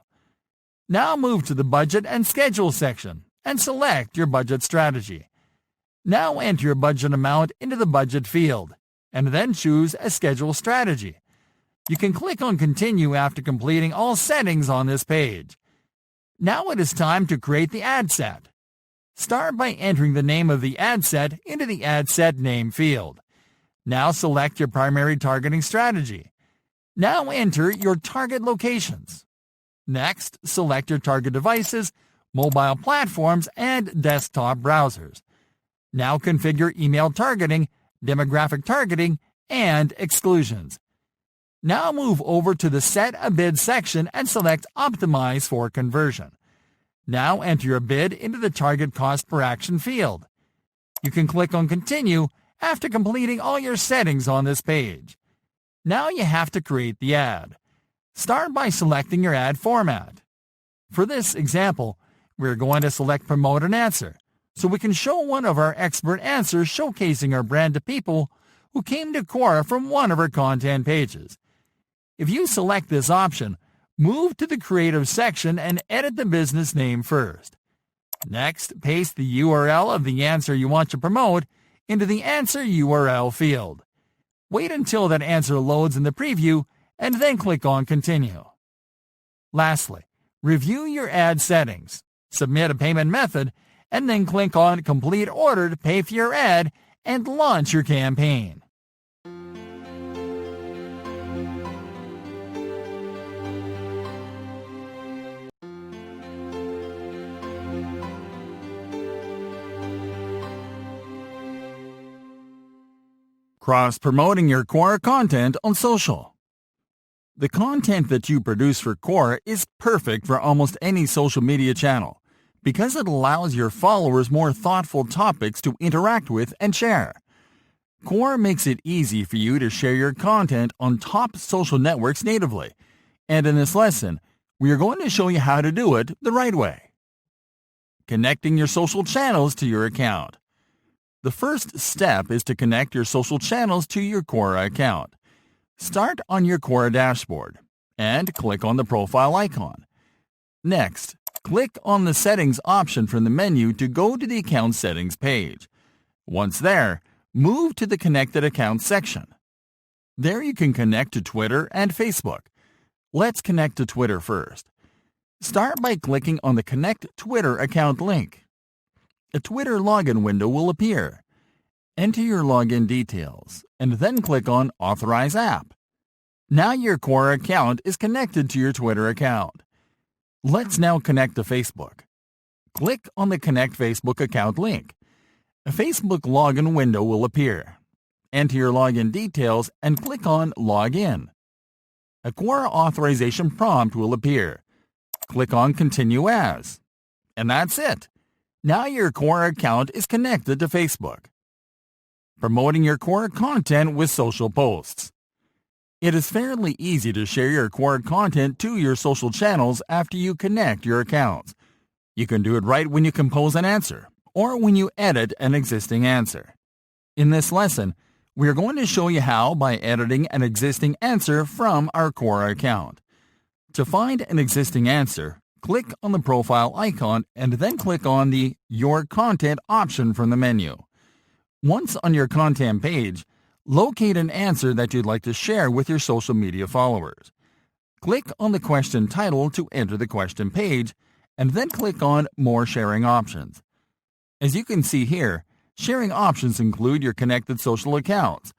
Now move to the Budget and Schedule section and select your budget strategy. Now enter your budget amount into the Budget field and then choose a Schedule strategy. You can click on Continue after completing all settings on this page. Now it is time to create the ad set. Start by entering the name of the ad set into the Ad Set Name field. Now select your primary targeting strategy. Now enter your target locations. Next, select your target devices, mobile platforms, and desktop browsers. Now configure email targeting, demographic targeting, and exclusions. Now move over to the Set a Bid section and select Optimize for Conversion. Now enter your bid into the Target Cost Per Action field. You can click on Continue after completing all your settings on this page. Now you have to create the ad. Start by selecting your ad format. For this example, we're going to select Promote an Answer, so we can show one of our expert answers showcasing our brand to people who came to Quora from one of our content pages. If you select this option, move to the Creative section and edit the business name first. Next, paste the URL of the answer you want to promote into the Answer URL field. Wait until that answer loads in the preview and then click on Continue. Lastly, review your ad settings, submit a payment method, and then click on Complete Order to pay for your ad and launch your campaign. Cross-promoting your Quora content on social. The content that you produce for Quora is perfect for almost any social media channel because it allows your followers more thoughtful topics to interact with and share. Quora makes it easy for you to share your content on top social networks natively, and in this lesson, we are going to show you how to do it the right way. Connecting your social channels to your account. The first step is to connect your social channels to your Quora account. Start on your Quora dashboard and click on the profile icon. Next, click on the Settings option from the menu to go to the Account Settings page. Once there, move to the Connected Accounts section. There you can connect to Twitter and Facebook. Let's connect to Twitter first. Start by clicking on the Connect Twitter account link. A Twitter login window will appear. Enter your login details and then click on Authorize App. Now your Quora account is connected to your Twitter account. Let's now connect to Facebook. Click on the Connect Facebook account link. A Facebook login window will appear. Enter your login details and click on Login. A Quora authorization prompt will appear. Click on Continue As. And that's it. Now your Quora account is connected to Facebook. Promoting your Quora content with social posts. It is fairly easy to share your Quora content to your social channels after you connect your accounts. You can do it right when you compose an answer or when you edit an existing answer. In this lesson, we are going to show you how by editing an existing answer from our Quora account. To find an existing answer, click on the profile icon and then click on the Your Content option from the menu. Once on your content page, locate an answer that you'd like to share with your social media followers. Click on the question title to enter the question page, and then click on More Sharing Options. As you can see here, sharing options include your connected social accounts.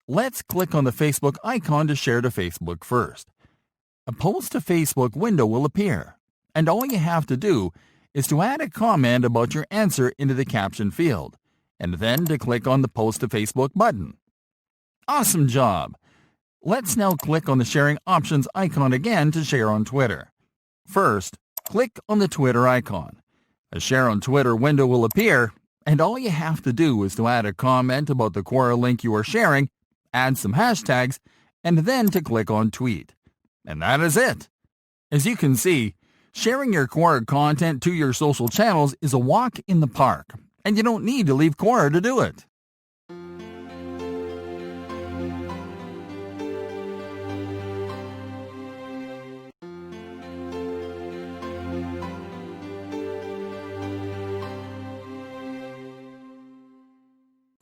Let's click on the Facebook icon to share to Facebook first. A Post to Facebook window will appear, and all you have to do is to add a comment about your answer into the caption field, and then to click on the Post to Facebook button. Awesome job! Let's now click on the sharing options icon again to share on Twitter. First, click on the Twitter icon. A Share on Twitter window will appear, and all you have to do is to add a comment about the Quora link you are sharing, add some hashtags, and then to click on Tweet. And that is it. As you can see, sharing your Quora content to your social channels is a walk in the park, and you don't need to leave Quora to do it.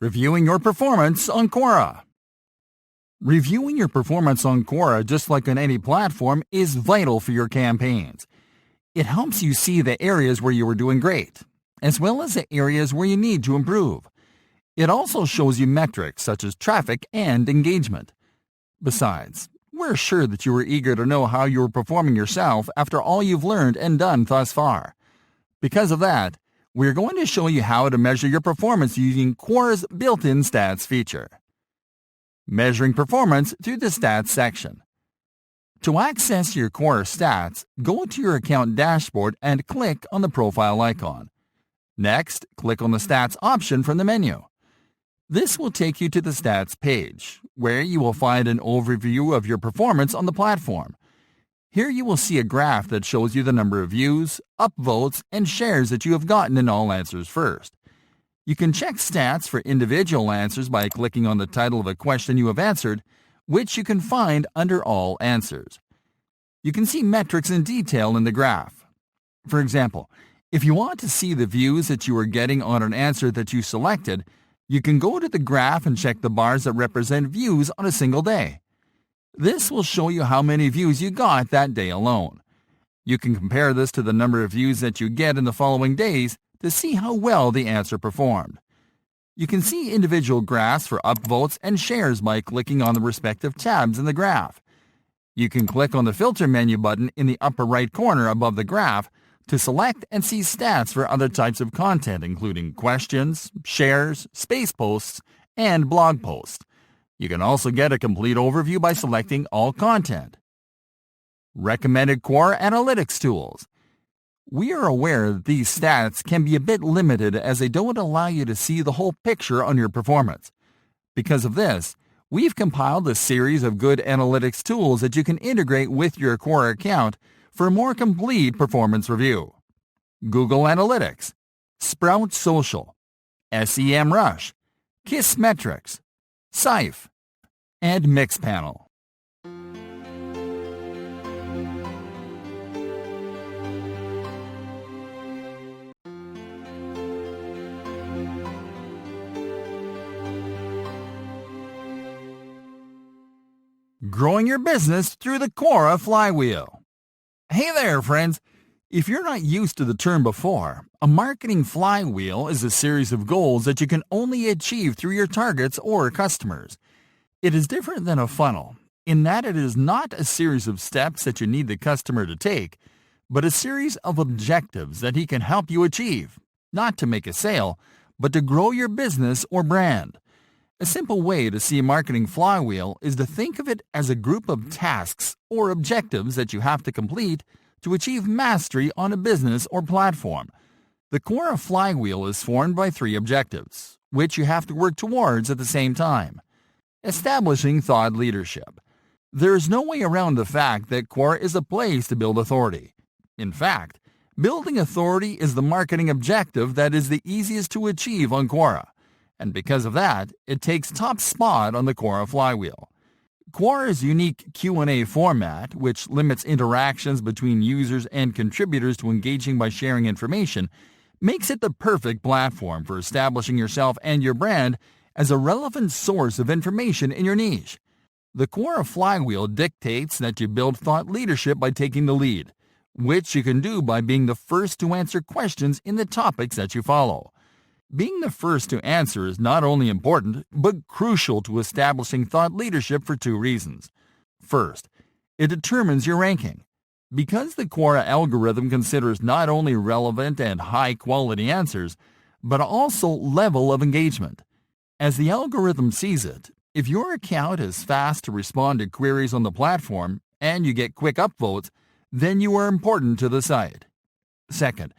Reviewing your performance on Quora. Reviewing your performance on Quora, just like on any platform, is vital for your campaigns. It helps you see the areas where you are doing great, as well as the areas where you need to improve. It also shows you metrics such as traffic and engagement. Besides, we're sure that you are eager to know how you are performing yourself after all you've learned and done thus far. Because of that, we're going to show you how to measure your performance using Quora's built-in stats feature. Measuring performance through the stats section. To access your Quora stats, go to your account dashboard and click on the profile icon. Next, click on the stats option from the menu. This will take you to the stats page, where you will find an overview of your performance on the platform. Here you will see a graph that shows you the number of views, upvotes, and shares that you have gotten in all answers first. You can check stats for individual answers by clicking on the title of a question you have answered, which you can find under All Answers. You can see metrics in detail in the graph. For example, if you want to see the views that you are getting on an answer that you selected, you can go to the graph and check the bars that represent views on a single day. This will show you how many views you got that day alone. You can compare this to the number of views that you get in the following days to see how well the answer performed. You can see individual graphs for upvotes and shares by clicking on the respective tabs in the graph. You can click on the Filter menu button in the upper right corner above the graph to select and see stats for other types of content, including questions, shares, space posts, and blog posts. You can also get a complete overview by selecting All Content. Recommended Quora Analytics Tools. We are aware that these stats can be a bit limited as they don't allow you to see the whole picture on your performance. Because of this, we've compiled a series of good analytics tools that you can integrate with your Quora account for a more complete performance review. Google Analytics, Sprout Social, SEMrush, Kissmetrics, Sife, and Mixpanel. Growing your business through the Quora flywheel. Hey there, friends! If you're not used to the term before, a marketing flywheel is a series of goals that you can only achieve through your targets or customers. It is different than a funnel, in that it is not a series of steps that you need the customer to take, but a series of objectives that he can help you achieve, not to make a sale, but to grow your business or brand. A simple way to see a marketing flywheel is to think of it as a group of tasks or objectives that you have to complete to achieve mastery on a business or platform. The Quora flywheel is formed by 3 objectives, which you have to work towards at the same time. Establishing thought leadership. There is no way around the fact that Quora is a place to build authority. In fact, building authority is the marketing objective that is the easiest to achieve on Quora, and because of that, it takes top spot on the Quora flywheel. Quora's unique Q&A format, which limits interactions between users and contributors to engaging by sharing information, makes it the perfect platform for establishing yourself and your brand as a relevant source of information in your niche. The Quora flywheel dictates that you build thought leadership by taking the lead, which you can do by being the first to answer questions in the topics that you follow. Being the first to answer is not only important, but crucial to establishing thought leadership for two reasons. First, it determines your ranking. Because the Quora algorithm considers not only relevant and high-quality answers, but also level of engagement. As the algorithm sees it, if your account is fast to respond to queries on the platform and you get quick upvotes, then you are important to the site. Second,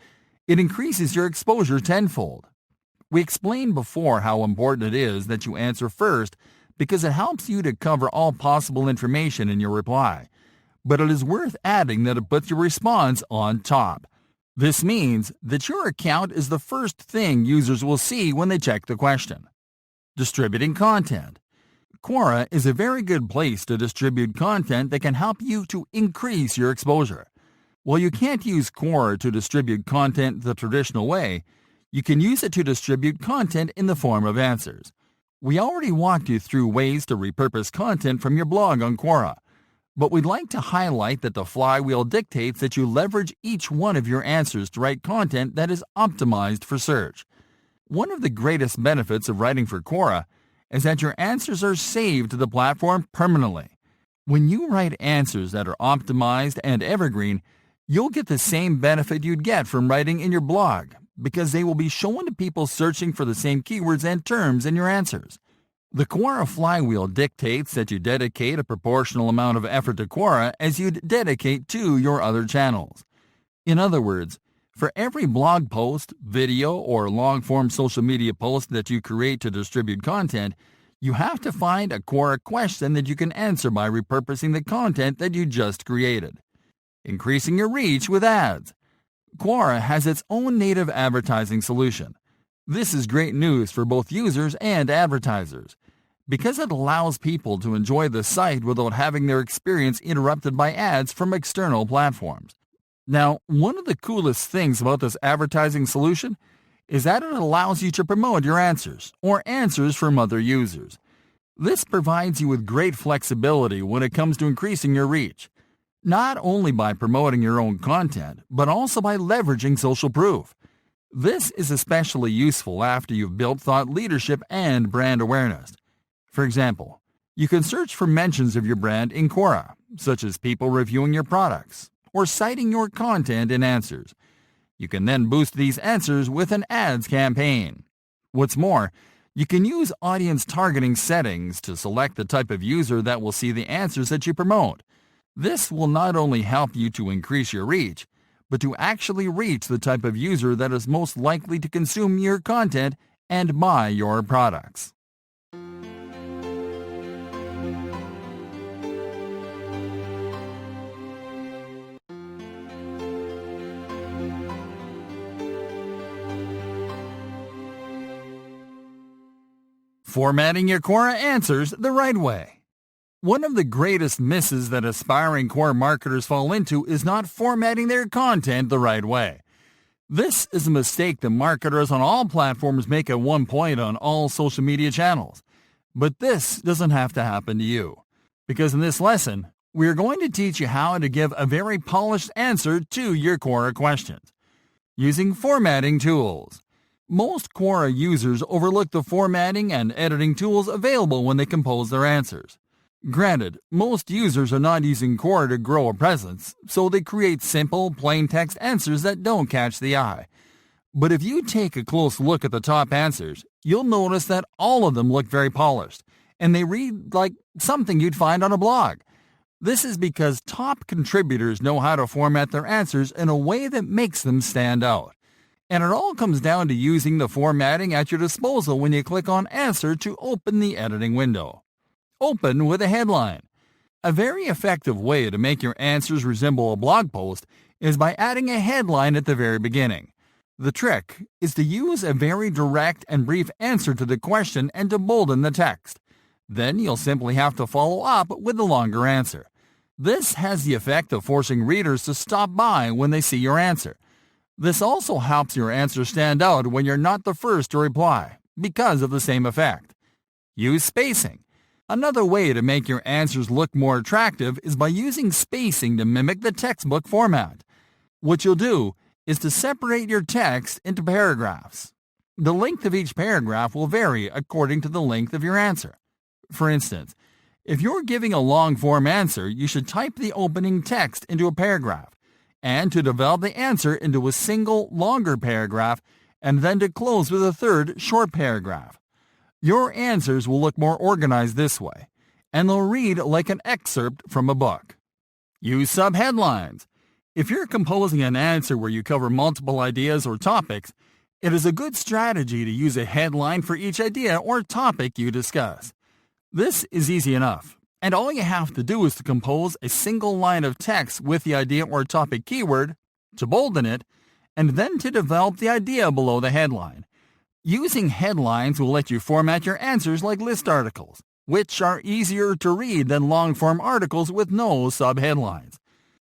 it increases your exposure tenfold. We explained before how important it is that you answer first because it helps you to cover all possible information in your reply. But it is worth adding that it puts your response on top. This means that your account is the first thing users will see when they check the question. Distributing content. Quora is a very good place to distribute content that can help you to increase your exposure. While you can't use Quora to distribute content the traditional way, you can use it to distribute content in the form of answers. We already walked you through ways to repurpose content from your blog on Quora, but we'd like to highlight that the flywheel dictates that you leverage each one of your answers to write content that is optimized for search. One of the greatest benefits of writing for Quora is that your answers are saved to the platform permanently. When you write answers that are optimized and evergreen, you'll get the same benefit you'd get from writing in your blog, because they will be shown to people searching for the same keywords and terms in your answers. The Quora flywheel dictates that you dedicate a proportional amount of effort to Quora as you'd dedicate to your other channels. In other words, for every blog post, video, or long-form social media post that you create to distribute content, you have to find a Quora question that you can answer by repurposing the content that you just created. Increasing your reach with ads. Quora has its own native advertising solution. This is great news for both users and advertisers, because it allows people to enjoy the site without having their experience interrupted by ads from external platforms. Now, one of the coolest things about this advertising solution is that it allows you to promote your answers or answers from other users. This provides you with great flexibility when it comes to increasing your reach, not only by promoting your own content, but also by leveraging social proof. This is especially useful after you've built thought leadership and brand awareness. For example, you can search for mentions of your brand in Quora, such as people reviewing your products or citing your content in answers. You can then boost these answers with an ads campaign. What's more, you can use audience targeting settings to select the type of user that will see the answers that you promote. This will not only help you to increase your reach, but to actually reach the type of user that is most likely to consume your content and buy your products. Formatting your Quora answers the right way. One of the greatest misses that aspiring Quora marketers fall into is not formatting their content the right way. This is a mistake that marketers on all platforms make at one point on all social media channels. But this doesn't have to happen to you, because in this lesson, we are going to teach you how to give a very polished answer to your Quora questions using formatting tools. Most Quora users overlook the formatting and editing tools available when they compose their answers. Granted, most users are not using Quora to grow a presence, so they create simple, plain text answers that don't catch the eye. But if you take a close look at the top answers, you'll notice that all of them look very polished, and they read like something you'd find on a blog. This is because top contributors know how to format their answers in a way that makes them stand out. And it all comes down to using the formatting at your disposal when you click on Answer to open the editing window. Open with a headline. A very effective way to make your answers resemble a blog post is by adding a headline at the very beginning. The trick is to use a very direct and brief answer to the question and to bolden the text. Then you'll simply have to follow up with a longer answer. This has the effect of forcing readers to stop by when they see your answer. This also helps your answer stand out when you're not the first to reply, because of the same effect. Use spacing. Another way to make your answers look more attractive is by using spacing to mimic the textbook format. What you'll do is to separate your text into paragraphs. The length of each paragraph will vary according to the length of your answer. For instance, if you're giving a long-form answer, you should type the opening text into a paragraph, and to develop the answer into a single, longer paragraph, and then to close with a third, short paragraph. Your answers will look more organized this way, and they'll read like an excerpt from a book. Use subheadlines. If you're composing an answer where you cover multiple ideas or topics, it is a good strategy to use a headline for each idea or topic you discuss. This is easy enough, and all you have to do is to compose a single line of text with the idea or topic keyword, to bolden it, and then to develop the idea below the headline. Using headlines will let you format your answers like list articles, which are easier to read than long-form articles with no subheadlines.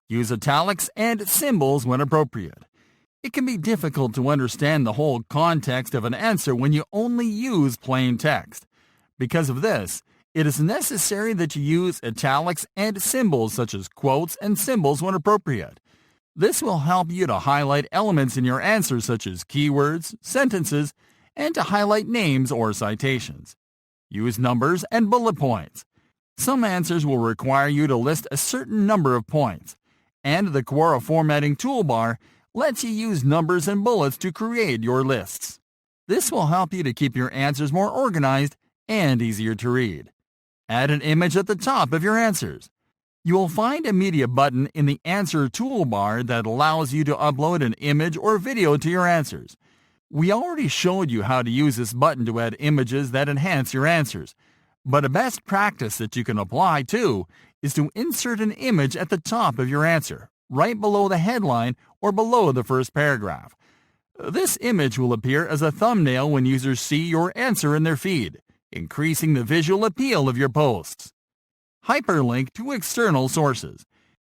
Use italics and symbols when appropriate. It can be difficult to understand the whole context of an answer when you only use plain text. Because of this, it is necessary that you use italics and symbols such as quotes and symbols when appropriate. This will help you to highlight elements in your answer such as keywords, sentences, and to highlight names or citations. Use numbers and bullet points. Some answers will require you to list a certain number of points, and the Quora formatting toolbar lets you use numbers and bullets to create your lists. This will help you to keep your answers more organized and easier to read. Add an image at the top of your answers. You will find a media button in the answer toolbar that allows you to upload an image or video to your answers. We already showed you how to use this button to add images that enhance your answers, but a best practice that you can apply too is to insert an image at the top of your answer, right below the headline or below the first paragraph. This image will appear as a thumbnail when users see your answer in their feed, increasing the visual appeal of your posts. Hyperlink to external sources.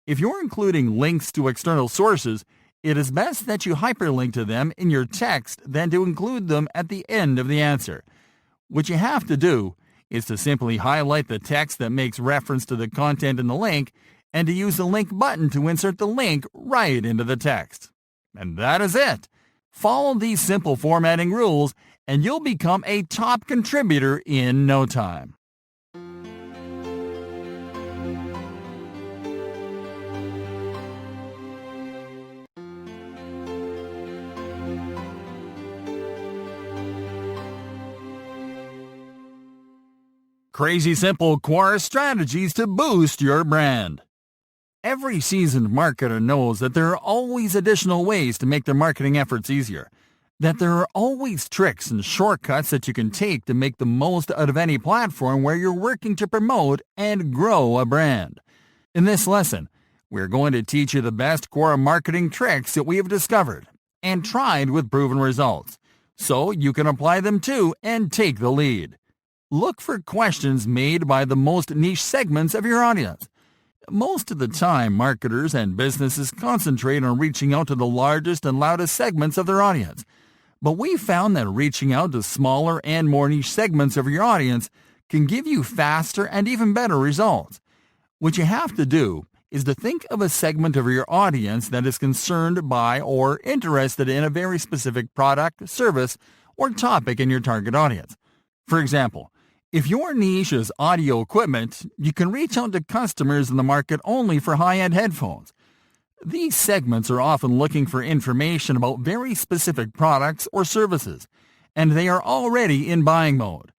If you're including links to external sources, it is best that you hyperlink to them in your text than to include them at the end of the answer. What you have to do is to simply highlight the text that makes reference to the content in the link and to use the link button to insert the link right into the text. And that is it. Follow these simple formatting rules and you'll become a top contributor in no time. Crazy simple Quora strategies to boost your brand. Every seasoned marketer knows that there are always additional ways to make their marketing efforts easier, that there are always tricks and shortcuts that you can take to make the most out of any platform where you're working to promote and grow a brand. In this lesson, we're going to teach you the best Quora marketing tricks that we have discovered and tried with proven results, so you can apply them too and take the lead. Look for questions made by the most niche segments of your audience. Most of the time, marketers and businesses concentrate on reaching out to the largest and loudest segments of their audience. But we found that reaching out to smaller and more niche segments of your audience can give you faster and even better results. What you have to do is to think of a segment of your audience that is concerned by or interested in a very specific product, service, or topic in your target audience. For example, if your niche is audio equipment, you can reach out to customers in the market only for high-end headphones. These segments are often looking for information about very specific products or services, and they are already in buying mode.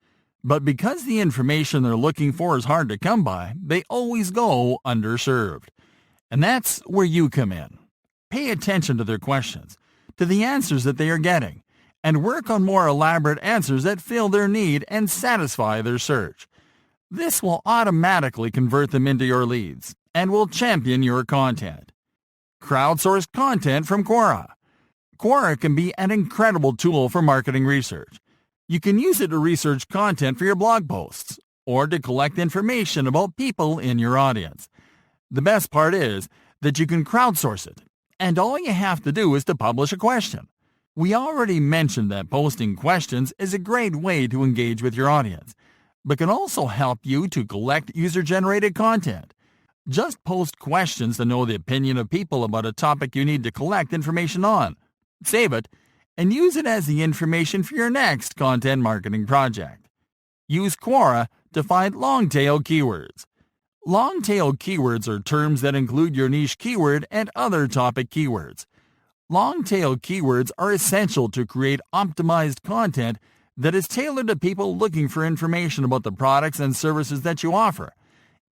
But because the information they're looking for is hard to come by, they always go underserved. And that's where you come in. Pay attention to their questions, to the answers that they are getting, and work on more elaborate answers that fill their need and satisfy their search. This will automatically convert them into your leads and will champion your content. Crowdsourced content from Quora. Quora can be an incredible tool for marketing research. You can use it to research content for your blog posts or to collect information about people in your audience. The best part is that you can crowdsource it, and all you have to do is to publish a question. We already mentioned that posting questions is a great way to engage with your audience, but can also help you to collect user-generated content. Just post questions to know the opinion of people about a topic you need to collect information on. Save it, and use it as the information for your next content marketing project. Use Quora to find long-tail keywords. Long-tail keywords are terms that include your niche keyword and other topic keywords. Long-tail keywords are essential to create optimized content that is tailored to people looking for information about the products and services that you offer.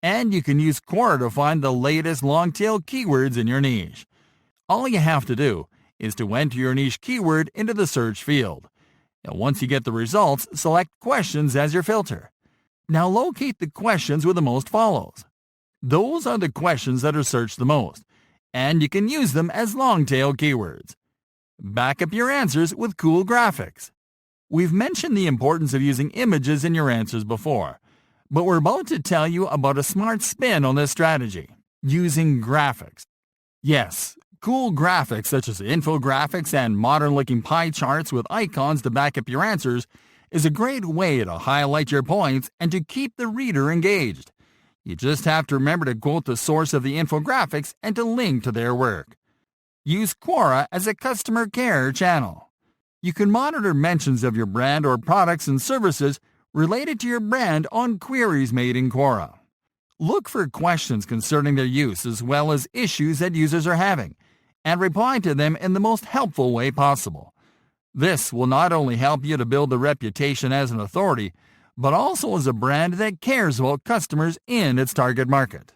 And you can use Quora to find the latest long-tail keywords in your niche. All you have to do is to enter your niche keyword into the search field. And once you get the results, select Questions as your filter. Now locate the questions with the most follows. Those are the questions that are searched the most, and you can use them as long-tail keywords. Back up your answers with cool graphics. We've mentioned the importance of using images in your answers before, but we're about to tell you about a smart spin on this strategy, using graphics. Yes, cool graphics such as infographics and modern-looking pie charts with icons to back up your answers is a great way to highlight your points and to keep the reader engaged. You just have to remember to quote the source of the infographics and to link to their work. Use Quora as a customer care channel. You can monitor mentions of your brand or products and services related to your brand on queries made in Quora. Look for questions concerning their use as well as issues that users are having, and reply to them in the most helpful way possible. This will not only help you to build a reputation as an authority, but also as a brand that cares about customers in its target market.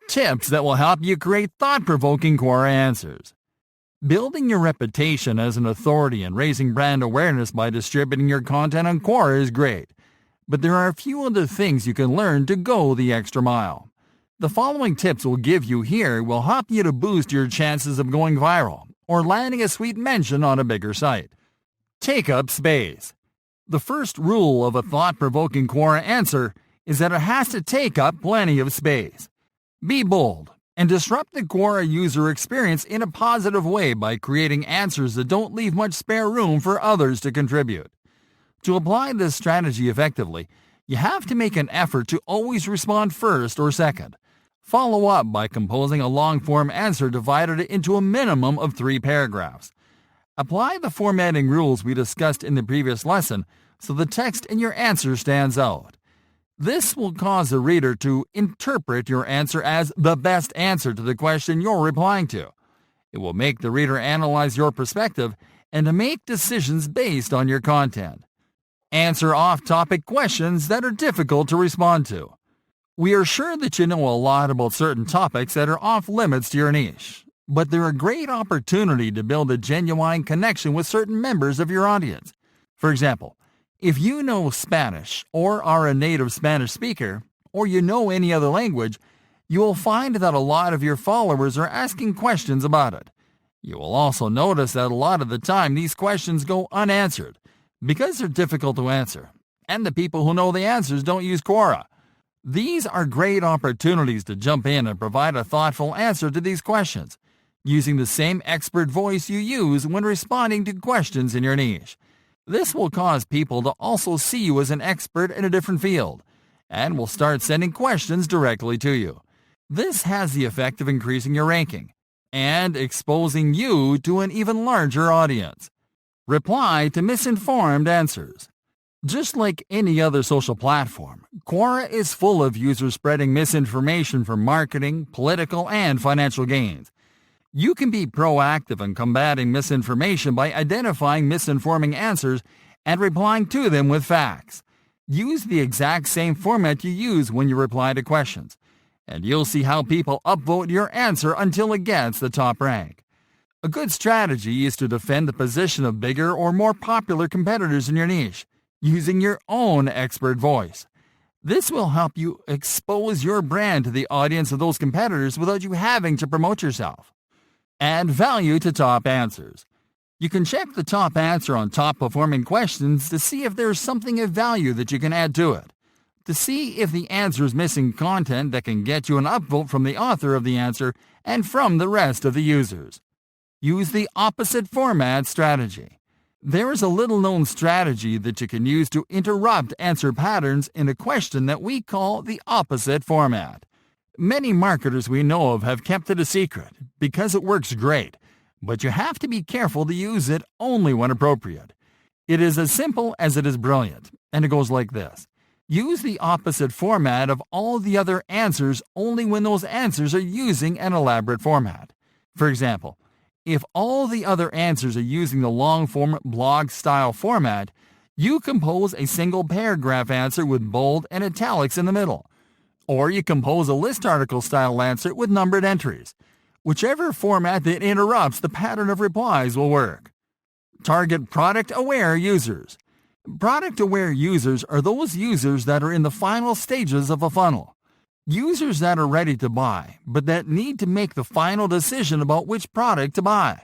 Tips that will help you create thought-provoking Quora answers. Building your reputation as an authority and raising brand awareness by distributing your content on Quora is great, but there are a few other things you can learn to go the extra mile. The following tips we'll give you here will help you to boost your chances of going viral or landing a sweet mention on a bigger site. Take up space. The first rule of a thought-provoking Quora answer is that it has to take up plenty of space. Be bold and disrupt the Quora user experience in a positive way by creating answers that don't leave much spare room for others to contribute. To apply this strategy effectively, you have to make an effort to always respond first or second. Follow up by composing a long-form answer divided into a minimum of 3 paragraphs. Apply the formatting rules we discussed in the previous lesson so the text in your answer stands out. This will cause the reader to interpret your answer as the best answer to the question you're replying to. It will make the reader analyze your perspective and to make decisions based on your content. Answer off-topic questions that are difficult to respond to. We are sure that you know a lot about certain topics that are off-limits to your niche, but they're a great opportunity to build a genuine connection with certain members of your audience. For example, if you know Spanish or are a native Spanish speaker, or you know any other language, you will find that a lot of your followers are asking questions about it. You will also notice that a lot of the time these questions go unanswered because they're difficult to answer, and the people who know the answers don't use Quora. These are great opportunities to jump in and provide a thoughtful answer to these questions, using the same expert voice you use when responding to questions in your niche. This will cause people to also see you as an expert in a different field, and will start sending questions directly to you. This has the effect of increasing your ranking and exposing you to an even larger audience. Reply to misinformed answers. Just like any other social platform, Quora is full of users spreading misinformation for marketing, political, and financial gains. You can be proactive in combating misinformation by identifying misinforming answers and replying to them with facts. Use the exact same format you use when you reply to questions, and you'll see how people upvote your answer until it gets the top rank. A good strategy is to defend the position of bigger or more popular competitors in your niche, using your own expert voice. This will help you expose your brand to the audience of those competitors without you having to promote yourself. Add value to top answers. You can check the top answer on top-performing questions to see if there's something of value that you can add to it. to see if the answer is missing content that can get you an upvote from the author of the answer and from the rest of the users. Use the opposite format strategy. There is a little-known strategy that you can use to interrupt answer patterns in a question that we call the opposite format. Many marketers we know of have kept it a secret because it works great, but you have to be careful to use it only when appropriate. It is as simple as it is brilliant, and it goes like this. Use the opposite format of all the other answers only when those answers are using an elaborate format. For example, if all the other answers are using the long-form blog-style format, you compose a single paragraph answer with bold and italics in the middle. Or you compose a list article-style answer with numbered entries. Whichever format that interrupts the pattern of replies will work. Target product-aware users. Product-aware users are those users that are in the final stages of a funnel. Users that are ready to buy, but that need to make the final decision about which product to buy.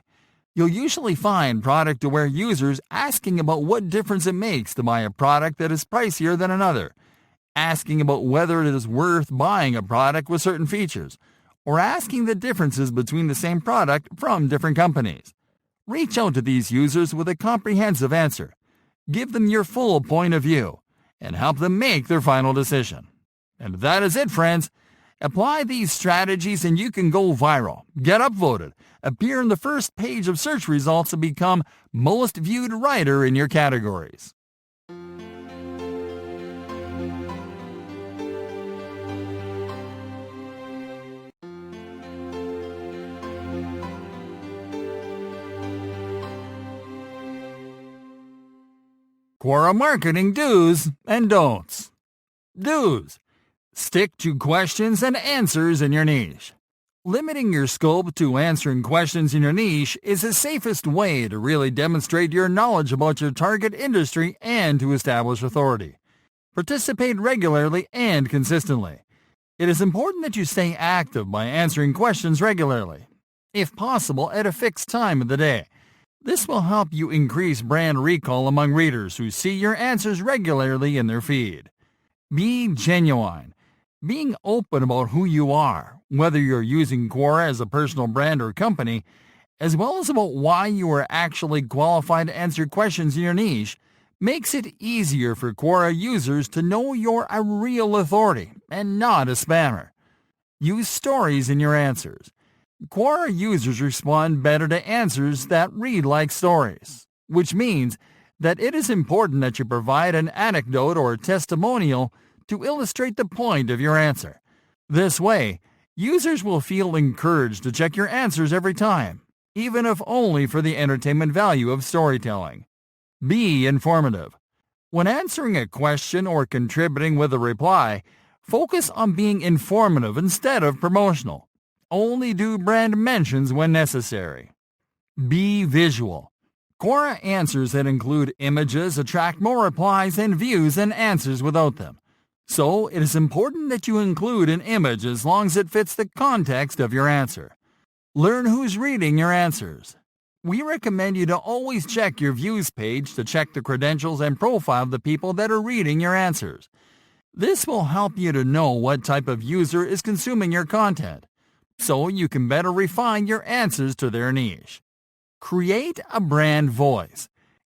You'll usually find product-aware users asking about what difference it makes to buy a product that is pricier than another, asking about whether it is worth buying a product with certain features, or asking the differences between the same product from different companies. Reach out to these users with a comprehensive answer. Give them your full point of view, and help them make their final decision. And that is it, friends. Apply these strategies and you can go viral, get upvoted, appear in the first page of search results, and become most viewed writer in your categories. Quora marketing do's and don'ts. Do's. Stick to questions and answers in your niche. Limiting your scope to answering questions in your niche is the safest way to really demonstrate your knowledge about your target industry and to establish authority. Participate regularly and consistently. It is important that you stay active by answering questions regularly, if possible at a fixed time of the day. This will help you increase brand recall among readers who see your answers regularly in their feed. Be genuine. Being open about who you are, whether you're using Quora as a personal brand or company, as well as about why you are actually qualified to answer questions in your niche, makes it easier for Quora users to know you're a real authority and not a spammer. Use stories in your answers. Quora users respond better to answers that read like stories, which means that it is important that you provide an anecdote or testimonial to illustrate the point of your answer. This way, users will feel encouraged to check your answers every time, even if only for the entertainment value of storytelling. Be informative. When answering a question or contributing with a reply, focus on being informative instead of promotional. Only do brand mentions when necessary. Be visual. Quora answers that include images attract more replies and views than answers without them. So, it is important that you include an image as long as it fits the context of your answer. Learn who's reading your answers. We recommend you to always check your views page to check the credentials and profile of the people that are reading your answers. This will help you to know what type of user is consuming your content, so you can better refine your answers to their niche. Create a brand voice.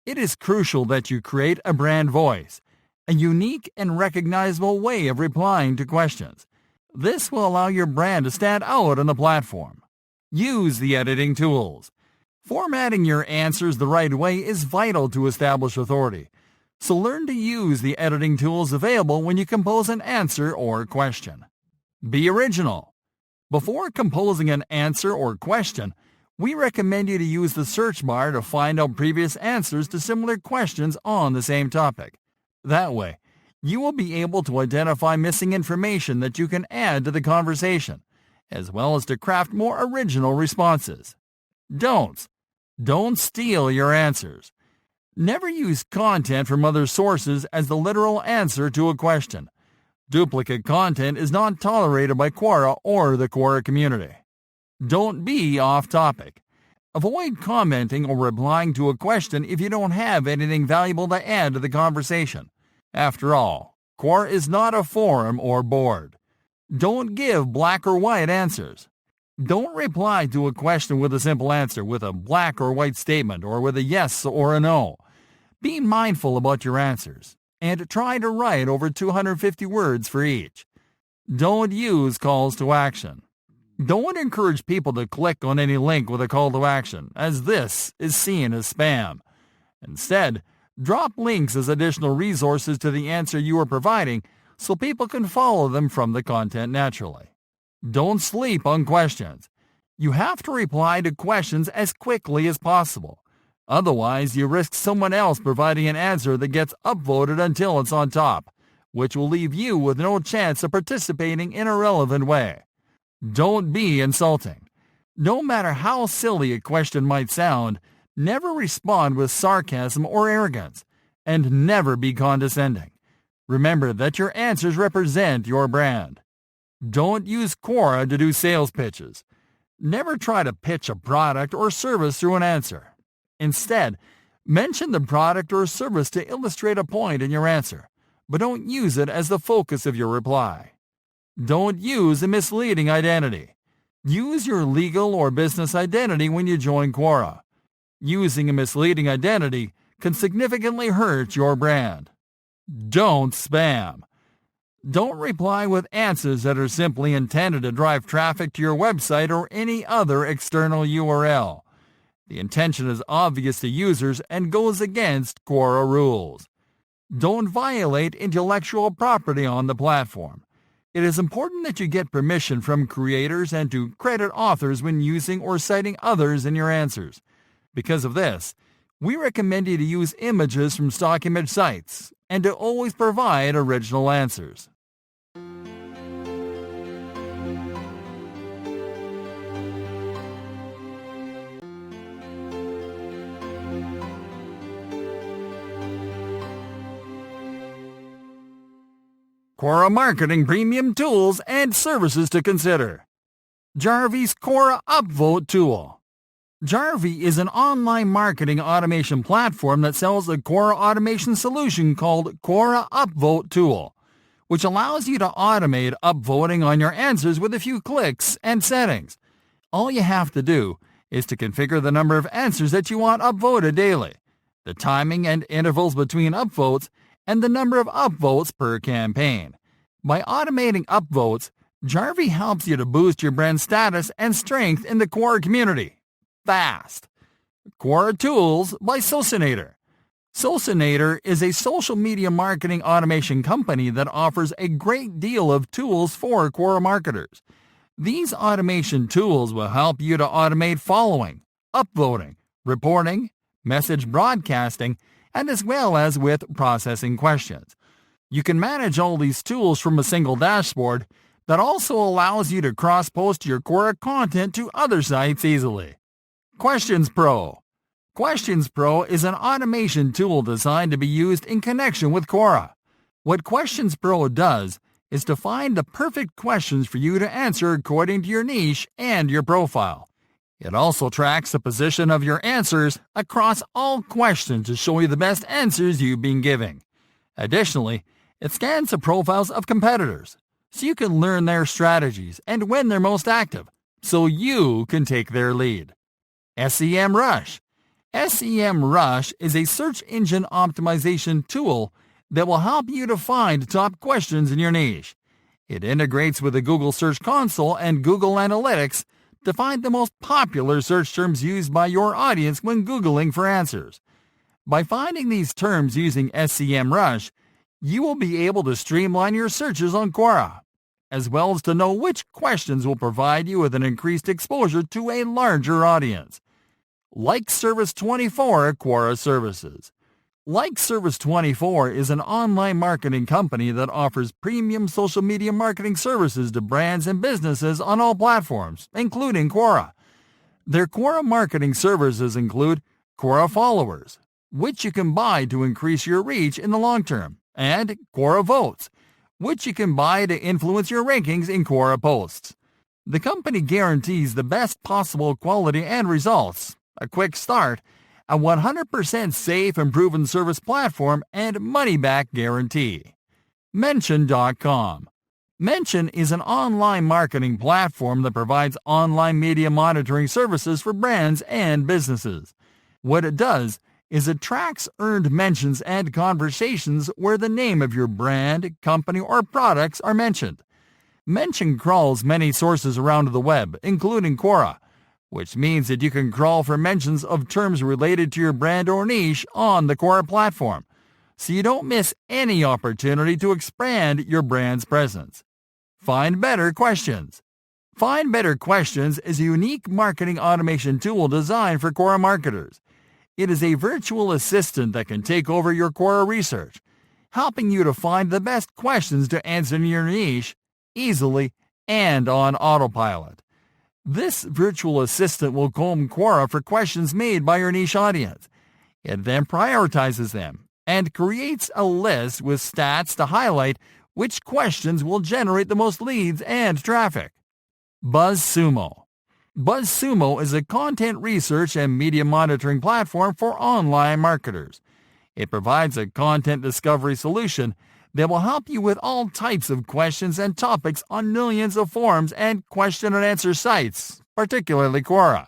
It is crucial that you create a brand voice, a unique and recognizable way of replying to questions. This will allow your brand to stand out on the platform. Use the editing tools. Formatting your answers the right way is vital to establish authority, so learn to use the editing tools available when you compose an answer or question. Be original. Before composing an answer or question, we recommend you to use the search bar to find out previous answers to similar questions on the same topic. That way, you will be able to identify missing information that you can add to the conversation, as well as to craft more original responses. Don'ts. Don't steal your answers. Never use content from other sources as the literal answer to a question. Duplicate content is not tolerated by Quora or the Quora community. Don't be off topic. Avoid commenting or replying to a question if you don't have anything valuable to add to the conversation. After all, Quora is not a forum or board. Don't give black or white answers. Don't reply to a question with a simple answer with a black or white statement or with a yes or a no. Be mindful about your answers and try to write over 250 words for each. Don't use calls to action. Don't encourage people to click on any link with a call to action, as this is seen as spam. Instead, drop links as additional resources to the answer you are providing so people can follow them from the content naturally. Don't sleep on questions. You have to reply to questions as quickly as possible. Otherwise, you risk someone else providing an answer that gets upvoted until it's on top, which will leave you with no chance of participating in a relevant way. Don't be insulting. No matter how silly a question might sound, never respond with sarcasm or arrogance, and never be condescending. Remember that your answers represent your brand. Don't use Quora to do sales pitches. Never try to pitch a product or service through an answer. Instead, mention the product or service to illustrate a point in your answer, but don't use it as the focus of your reply. Don't use a misleading identity. Use your legal or business identity when you join Quora. Using a misleading identity can significantly hurt your brand. Don't spam. Don't reply with answers that are simply intended to drive traffic to your website or any other external URL. The intention is obvious to users and goes against Quora rules. Don't violate intellectual property on the platform. It is important that you get permission from creators and to credit authors when using or citing others in your answers. Because of this, we recommend you to use images from stock image sites and to always provide original answers. Quora Marketing Premium Tools and Services to Consider. Jarvie's Quora Upvote Tool. Jarvie is an online marketing automation platform that sells a Quora automation solution called Quora Upvote Tool, which allows you to automate upvoting on your answers with a few clicks and settings. All you have to do is to configure the number of answers that you want upvoted daily, the timing and intervals between upvotes, and the number of upvotes per campaign. By automating upvotes, Jarvie helps you to boost your brand status and strength in the Quora community. Fast. Quora Tools by Socinator. Socinator is a social media marketing automation company that offers a great deal of tools for Quora marketers. These automation tools will help you to automate following, upvoting, reporting, message broadcasting, and as well as with processing questions. You can manage all these tools from a single dashboard that also allows you to cross-post your Quora content to other sites easily. Questions Pro. Questions Pro is an automation tool designed to be used in connection with Quora. What Questions Pro does is to find the perfect questions for you to answer according to your niche and your profile. It also tracks the position of your answers across all questions to show you the best answers you've been giving. Additionally, it scans the profiles of competitors, so you can learn their strategies and when they're most active, so you can take their lead. SEMrush. SEMrush is a search engine optimization tool that will help you to find top questions in your niche. It integrates with the Google Search Console and Google Analytics to find the most popular search terms used by your audience when Googling for answers. By finding these terms using SEMrush, you will be able to streamline your searches on Quora, as well as to know which questions will provide you with an increased exposure to a larger audience. Like Service 24 Quora Services. Like Service 24 is an online marketing company that offers premium social media marketing services to brands and businesses on all platforms, including Quora. Their Quora marketing services include Quora Followers, which you can buy to increase your reach in the long term, and Quora Votes, which you can buy to influence your rankings in Quora posts. The company guarantees the best possible quality and results, a quick start, a 100% safe and proven service platform, and money-back guarantee. Mention.com. Mention is an online marketing platform that provides online media monitoring services for brands and businesses. What it does is it tracks earned mentions and conversations where the name of your brand, company, or products are mentioned. Mention crawls many sources around the web, including Quora, which means that you can crawl for mentions of terms related to your brand or niche on the Quora platform, so you don't miss any opportunity to expand your brand's presence. Find Better Questions. Find Better Questions is a unique marketing automation tool designed for Quora marketers. It is a virtual assistant that can take over your Quora research, helping you to find the best questions to answer in your niche easily and on autopilot. This virtual assistant will comb Quora for questions made by your niche audience. It then prioritizes them and creates a list with stats to highlight which questions will generate the most leads and traffic. BuzzSumo. BuzzSumo is a content research and media monitoring platform for online marketers. It provides a content discovery solution that will help you with all types of questions and topics on millions of forums and question and answer sites, particularly Quora.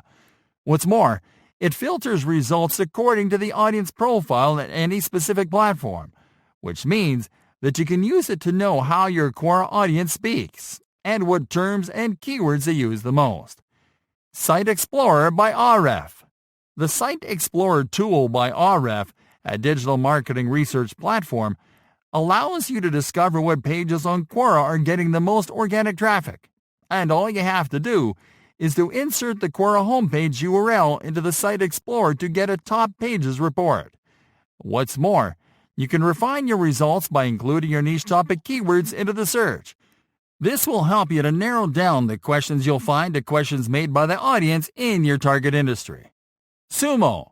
What's more, it filters results according to the audience profile at any specific platform, which means that you can use it to know how your Quora audience speaks and what terms and keywords they use the most. Site Explorer by Ahrefs. The Site Explorer tool by Ahrefs, a digital marketing research platform, allows you to discover what pages on Quora are getting the most organic traffic. And all you have to do is to insert the Quora homepage URL into the Site Explorer to get a top pages report. What's more, you can refine your results by including your niche topic keywords into the search. This will help you to narrow down the questions you'll find to questions made by the audience in your target industry. Sumo.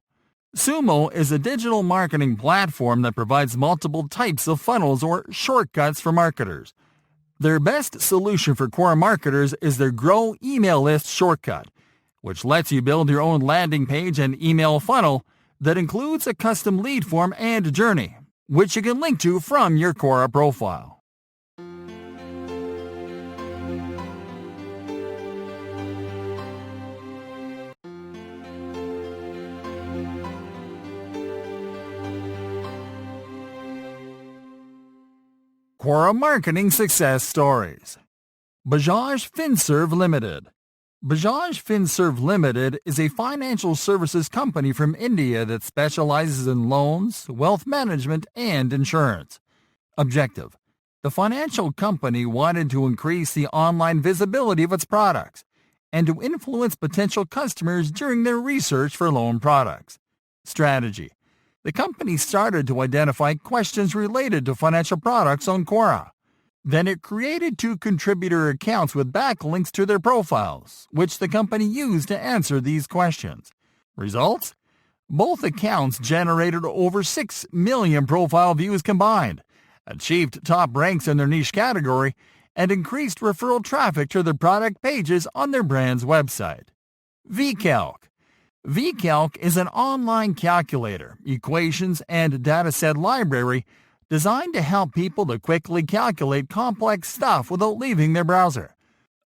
Sumo is a digital marketing platform that provides multiple types of funnels or shortcuts for marketers. Their best solution for Quora marketers is their Grow Email List shortcut, which lets you build your own landing page and email funnel that includes a custom lead form and journey, which you can link to from your Quora profile. Quora Marketing Success Stories. Bajaj Finserv Limited. Bajaj Finserv Limited is a financial services company from India that specializes in loans, wealth management, and insurance. Objective: the financial company wanted to increase the online visibility of its products and to influence potential customers during their research for loan products. Strategy: the company started to identify questions related to financial products on Quora. Then it created 2 contributor accounts with backlinks to their profiles, which the company used to answer these questions. Results? Both accounts generated over 6 million profile views combined, achieved top ranks in their niche category, and increased referral traffic to their product pages on their brand's website. VCalc. VCalc is an online calculator, equations, and dataset library designed to help people to quickly calculate complex stuff without leaving their browser.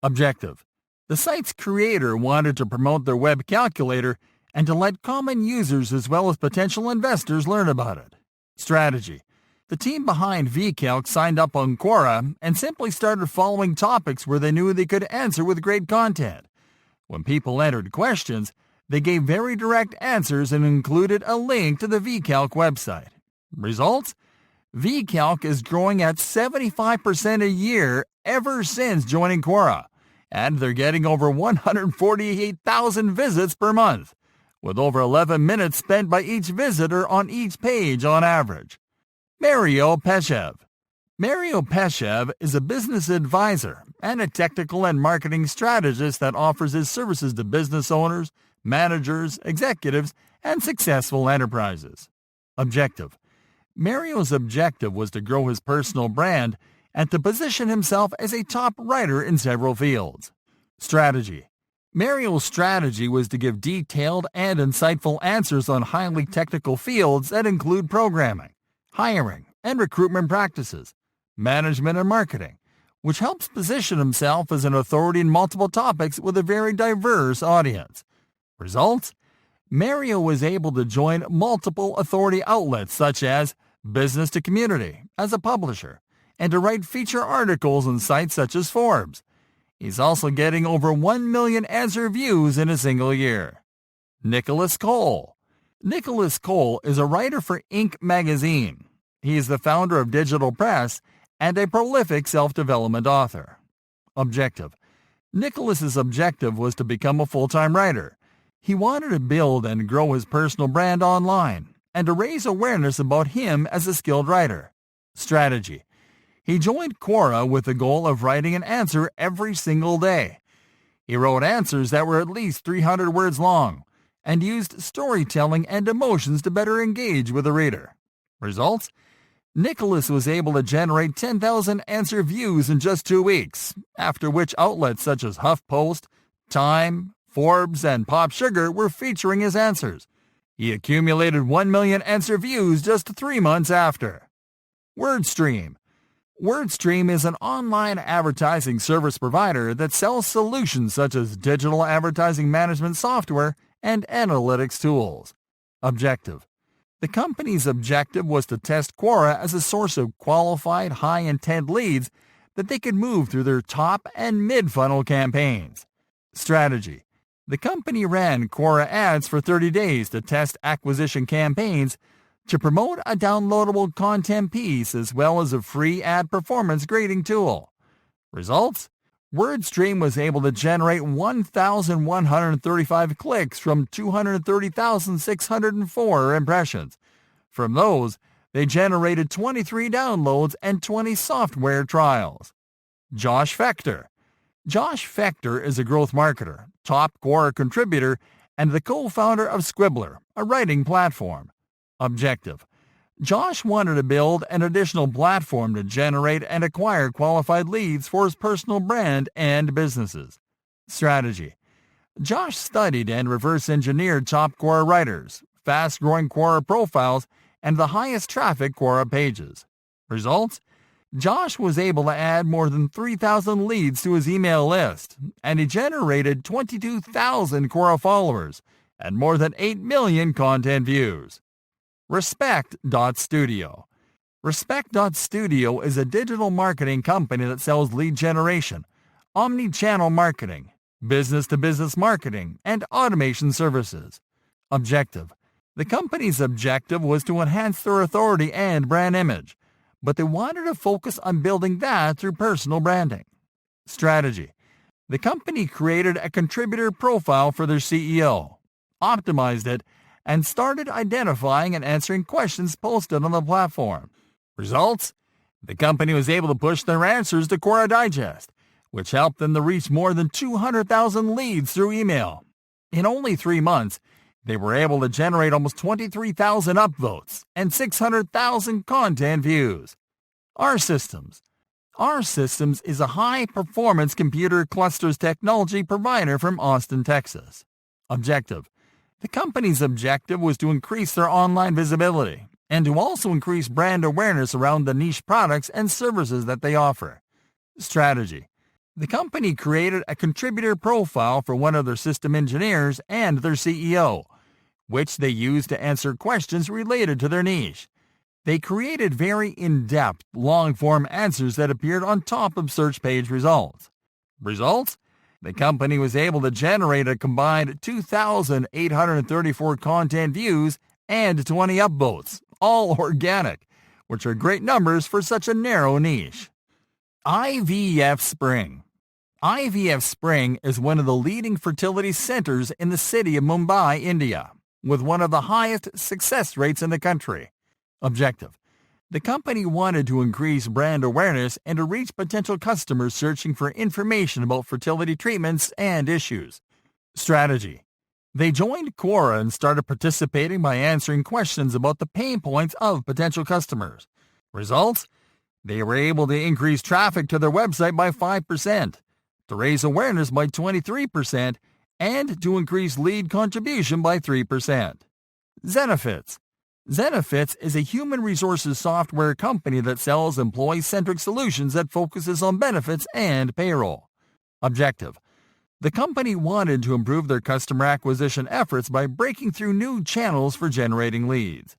Objective: the site's creator wanted to promote their web calculator and to let common users as well as potential investors learn about it. Strategy: the team behind VCalc signed up on Quora and simply started following topics where they knew they could answer with great content. When people entered questions, they gave very direct answers and included a link to the VCalc website. Results? VCalc is growing at 75% a year ever since joining Quora, and they're getting over 148,000 visits per month, with over 11 minutes spent by each visitor on each page on average. Mario Peshev. Mario Peshev is a business advisor and a technical and marketing strategist that offers his services to business owners, managers, executives, and successful enterprises. Objective: Mario's objective was to grow his personal brand and to position himself as a top writer in several fields. Strategy: Mario's strategy was to give detailed and insightful answers on highly technical fields that include programming, hiring, and recruitment practices, management, and marketing, which helps position himself as an authority in multiple topics with a very diverse audience. Results? Mario was able to join multiple authority outlets such as Business to Community as a publisher and to write feature articles on sites such as Forbes. He's also getting over 1 million answer views in a single year. Nicholas Cole. Nicholas Cole is a writer for Inc. magazine. He is the founder of Digital Press and a prolific self-development author. Objective. Nicholas's objective was to become a full-time writer. He wanted to build and grow his personal brand online and to raise awareness about him as a skilled writer. Strategy. He joined Quora with the goal of writing an answer every single day. He wrote answers that were at least 300 words long and used storytelling and emotions to better engage with the reader. Results? Nicholas was able to generate 10,000 answer views in just 2 weeks, after which outlets such as HuffPost, Time, Forbes, and Pop Sugar were featuring his answers. He accumulated 1 million answer views just 3 months after. WordStream. WordStream is an online advertising service provider that sells solutions such as digital advertising management software and analytics tools. Objective. The company's objective was to test Quora as a source of qualified, high-intent leads that they could move through their top and mid-funnel campaigns. Strategy. The company ran Quora ads for 30 days to test acquisition campaigns to promote a downloadable content piece as well as a free ad performance grading tool. Results? WordStream was able to generate 1,135 clicks from 230,604 impressions. From those, they generated 23 downloads and 20 software trials. Josh Fechter. Josh Fechter is a growth marketer, top Quora contributor, and the co-founder of Squibbler, a writing platform. Objective. Josh wanted to build an additional platform to generate and acquire qualified leads for his personal brand and businesses. Strategy. Josh studied and reverse engineered top Quora writers, fast-growing Quora profiles, and the highest traffic Quora pages. Results? Josh was able to add more than 3,000 leads to his email list, and he generated 22,000 Quora followers and more than 8 million content views. Respect.studio. Respect.studio is a digital marketing company that sells lead generation, omni-channel marketing, business-to-business marketing, and automation services. Objective. The company's objective was to enhance their authority and brand image, but they wanted to focus on building that through personal branding. Strategy. The company created a contributor profile for their CEO, optimized it, and started identifying and answering questions posted on the platform. Results? The company was able to push their answers to Quora Digest, which helped them to reach more than 200,000 leads through email. In only 3 months, they were able to generate almost 23,000 upvotes and 600,000 content views. R-Systems. R-Systems is a high-performance computer clusters technology provider from Austin, Texas. Objective. The company's objective was to increase their online visibility and to also increase brand awareness around the niche products and services that they offer. Strategy. The company created a contributor profile for one of their system engineers and their CEO, which they used to answer questions related to their niche. They created very in-depth, long-form answers that appeared on top of search page results. Results? The company was able to generate a combined 2,834 content views and 20 upvotes, all organic, which are great numbers for such a narrow niche. IVF Spring. IVF Spring is one of the leading fertility centers in the city of Mumbai, India, with one of the highest success rates in the country. Objective. The company wanted to increase brand awareness and to reach potential customers searching for information about fertility treatments and issues. Strategy. They joined Quora and started participating by answering questions about the pain points of potential customers. Results? They were able to increase traffic to their website by 5%, to raise awareness by 23%, and to increase lead contribution by 3%. Zenefits. Zenefits is a human resources software company that sells employee-centric solutions that focuses on benefits and payroll. Objective: the company wanted to improve their customer acquisition efforts by breaking through new channels for generating leads.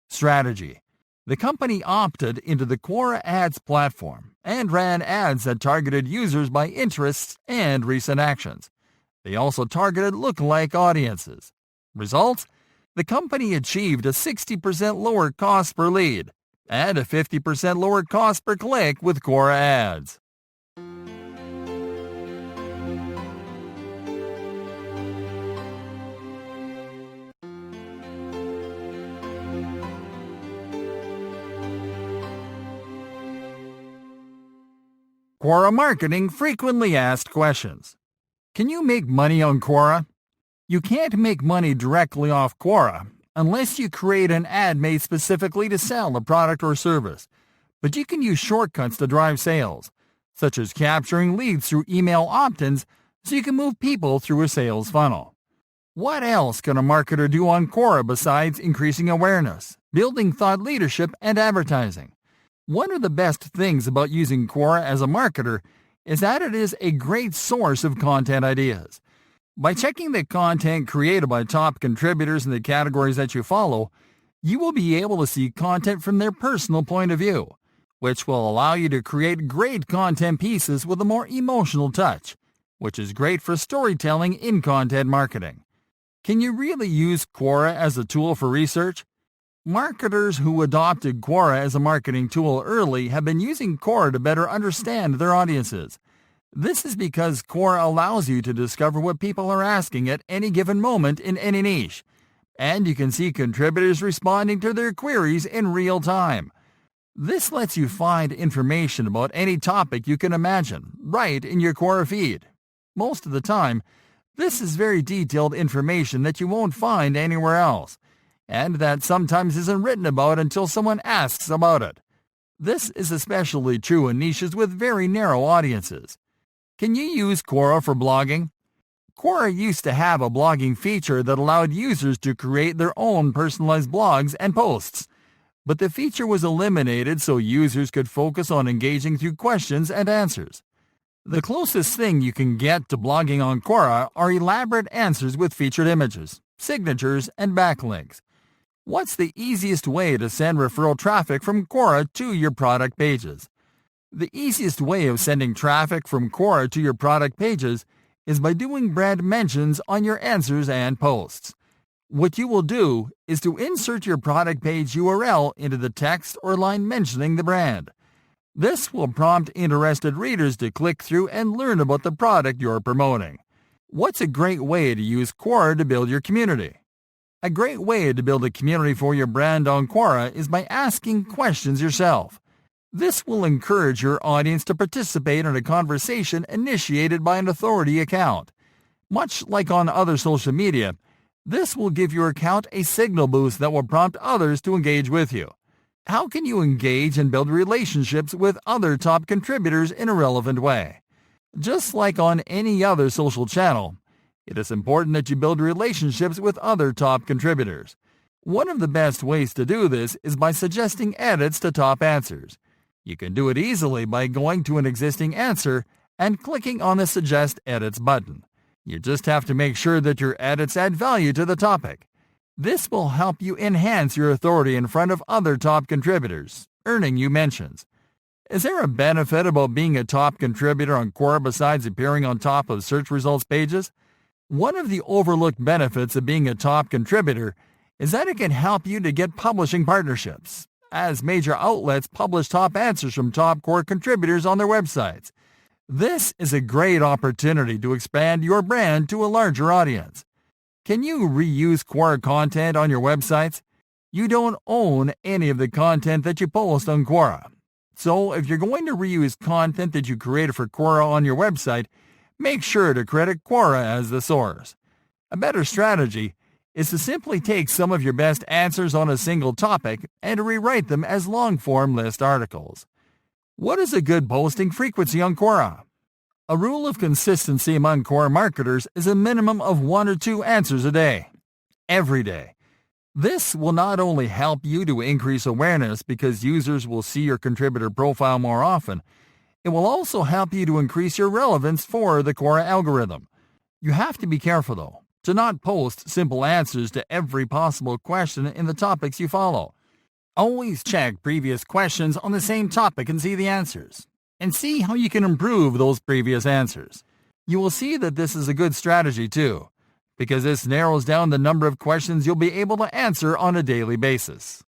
Strategy: the company opted into the Quora ads platform and ran ads that targeted users by interests and recent actions. They also targeted lookalike audiences. Results: the company achieved a 60% lower cost per lead and a 50% lower cost per click with Quora ads. Quora marketing frequently asked questions. Can you make money on Quora? You can't make money directly off Quora unless you create an ad made specifically to sell a product or service. But you can use shortcuts to drive sales, such as capturing leads through email opt-ins so you can move people through a sales funnel. What else can a marketer do on Quora besides increasing awareness, building thought leadership, and advertising? One of the best things about using Quora as a marketer is that it is a great source of content ideas. By checking the content created by top contributors in the categories that you follow, you will be able to see content from their personal point of view, which will allow you to create great content pieces with a more emotional touch, which is great for storytelling in content marketing. Can you really use Quora as a tool for research? Marketers who adopted Quora as a marketing tool early have been using Quora to better understand their audiences. This is because Quora allows you to discover what people are asking at any given moment in any niche, and you can see contributors responding to their queries in real time. This lets you find information about any topic you can imagine right in your Quora feed. Most of the time, this is very detailed information that you won't find anywhere else, and that sometimes isn't written about until someone asks about it. This is especially true in niches with very narrow audiences. Can you use Quora for blogging? Quora used to have a blogging feature that allowed users to create their own personalized blogs and posts, but the feature was eliminated so users could focus on engaging through questions and answers. The closest thing you can get to blogging on Quora are elaborate answers with featured images, signatures, and backlinks. What's the easiest way to send referral traffic from Quora to your product pages? The easiest way of sending traffic from Quora to your product pages is by doing brand mentions on your answers and posts. What you will do is to insert your product page URL into the text or line mentioning the brand. This will prompt interested readers to click through and learn about the product you're promoting. What's a great way to use Quora to build your community? A great way to build a community for your brand on Quora is by asking questions yourself. This will encourage your audience to participate in a conversation initiated by an authority account. Much like on other social media, this will give your account a signal boost that will prompt others to engage with you. How can you engage and build relationships with other top contributors in a relevant way? Just like on any other social channel, it is important that you build relationships with other top contributors. One of the best ways to do this is by suggesting edits to top answers. You can do it easily by going to an existing answer and clicking on the Suggest Edits button. You just have to make sure that your edits add value to the topic. This will help you enhance your authority in front of other top contributors, earning you mentions. Is there a benefit about being a top contributor on Quora besides appearing on top of search results pages? One of the overlooked benefits of being a top contributor is that it can help you to get publishing partnerships, as major outlets publish top answers from top Quora contributors on their websites. This is a great opportunity to expand your brand to a larger audience. Can you reuse Quora content on your websites? You don't own any of the content that you post on Quora. So if you're going to reuse content that you created for Quora on your website, make sure to credit Quora as the source. A better strategy is to simply take some of your best answers on a single topic and to rewrite them as long-form list articles. What is a good posting frequency on Quora? A rule of consistency among Quora marketers is a minimum of 1 or 2 answers a day, every day. This will not only help you to increase awareness because users will see your contributor profile more often, it will also help you to increase your relevance for the Quora algorithm. You have to be careful, though, to not post simple answers to every possible question in the topics you follow. Always check previous questions on the same topic and see the answers, and see how you can improve those previous answers. You will see that this is a good strategy too, because this narrows down the number of questions you'll be able to answer on a daily basis.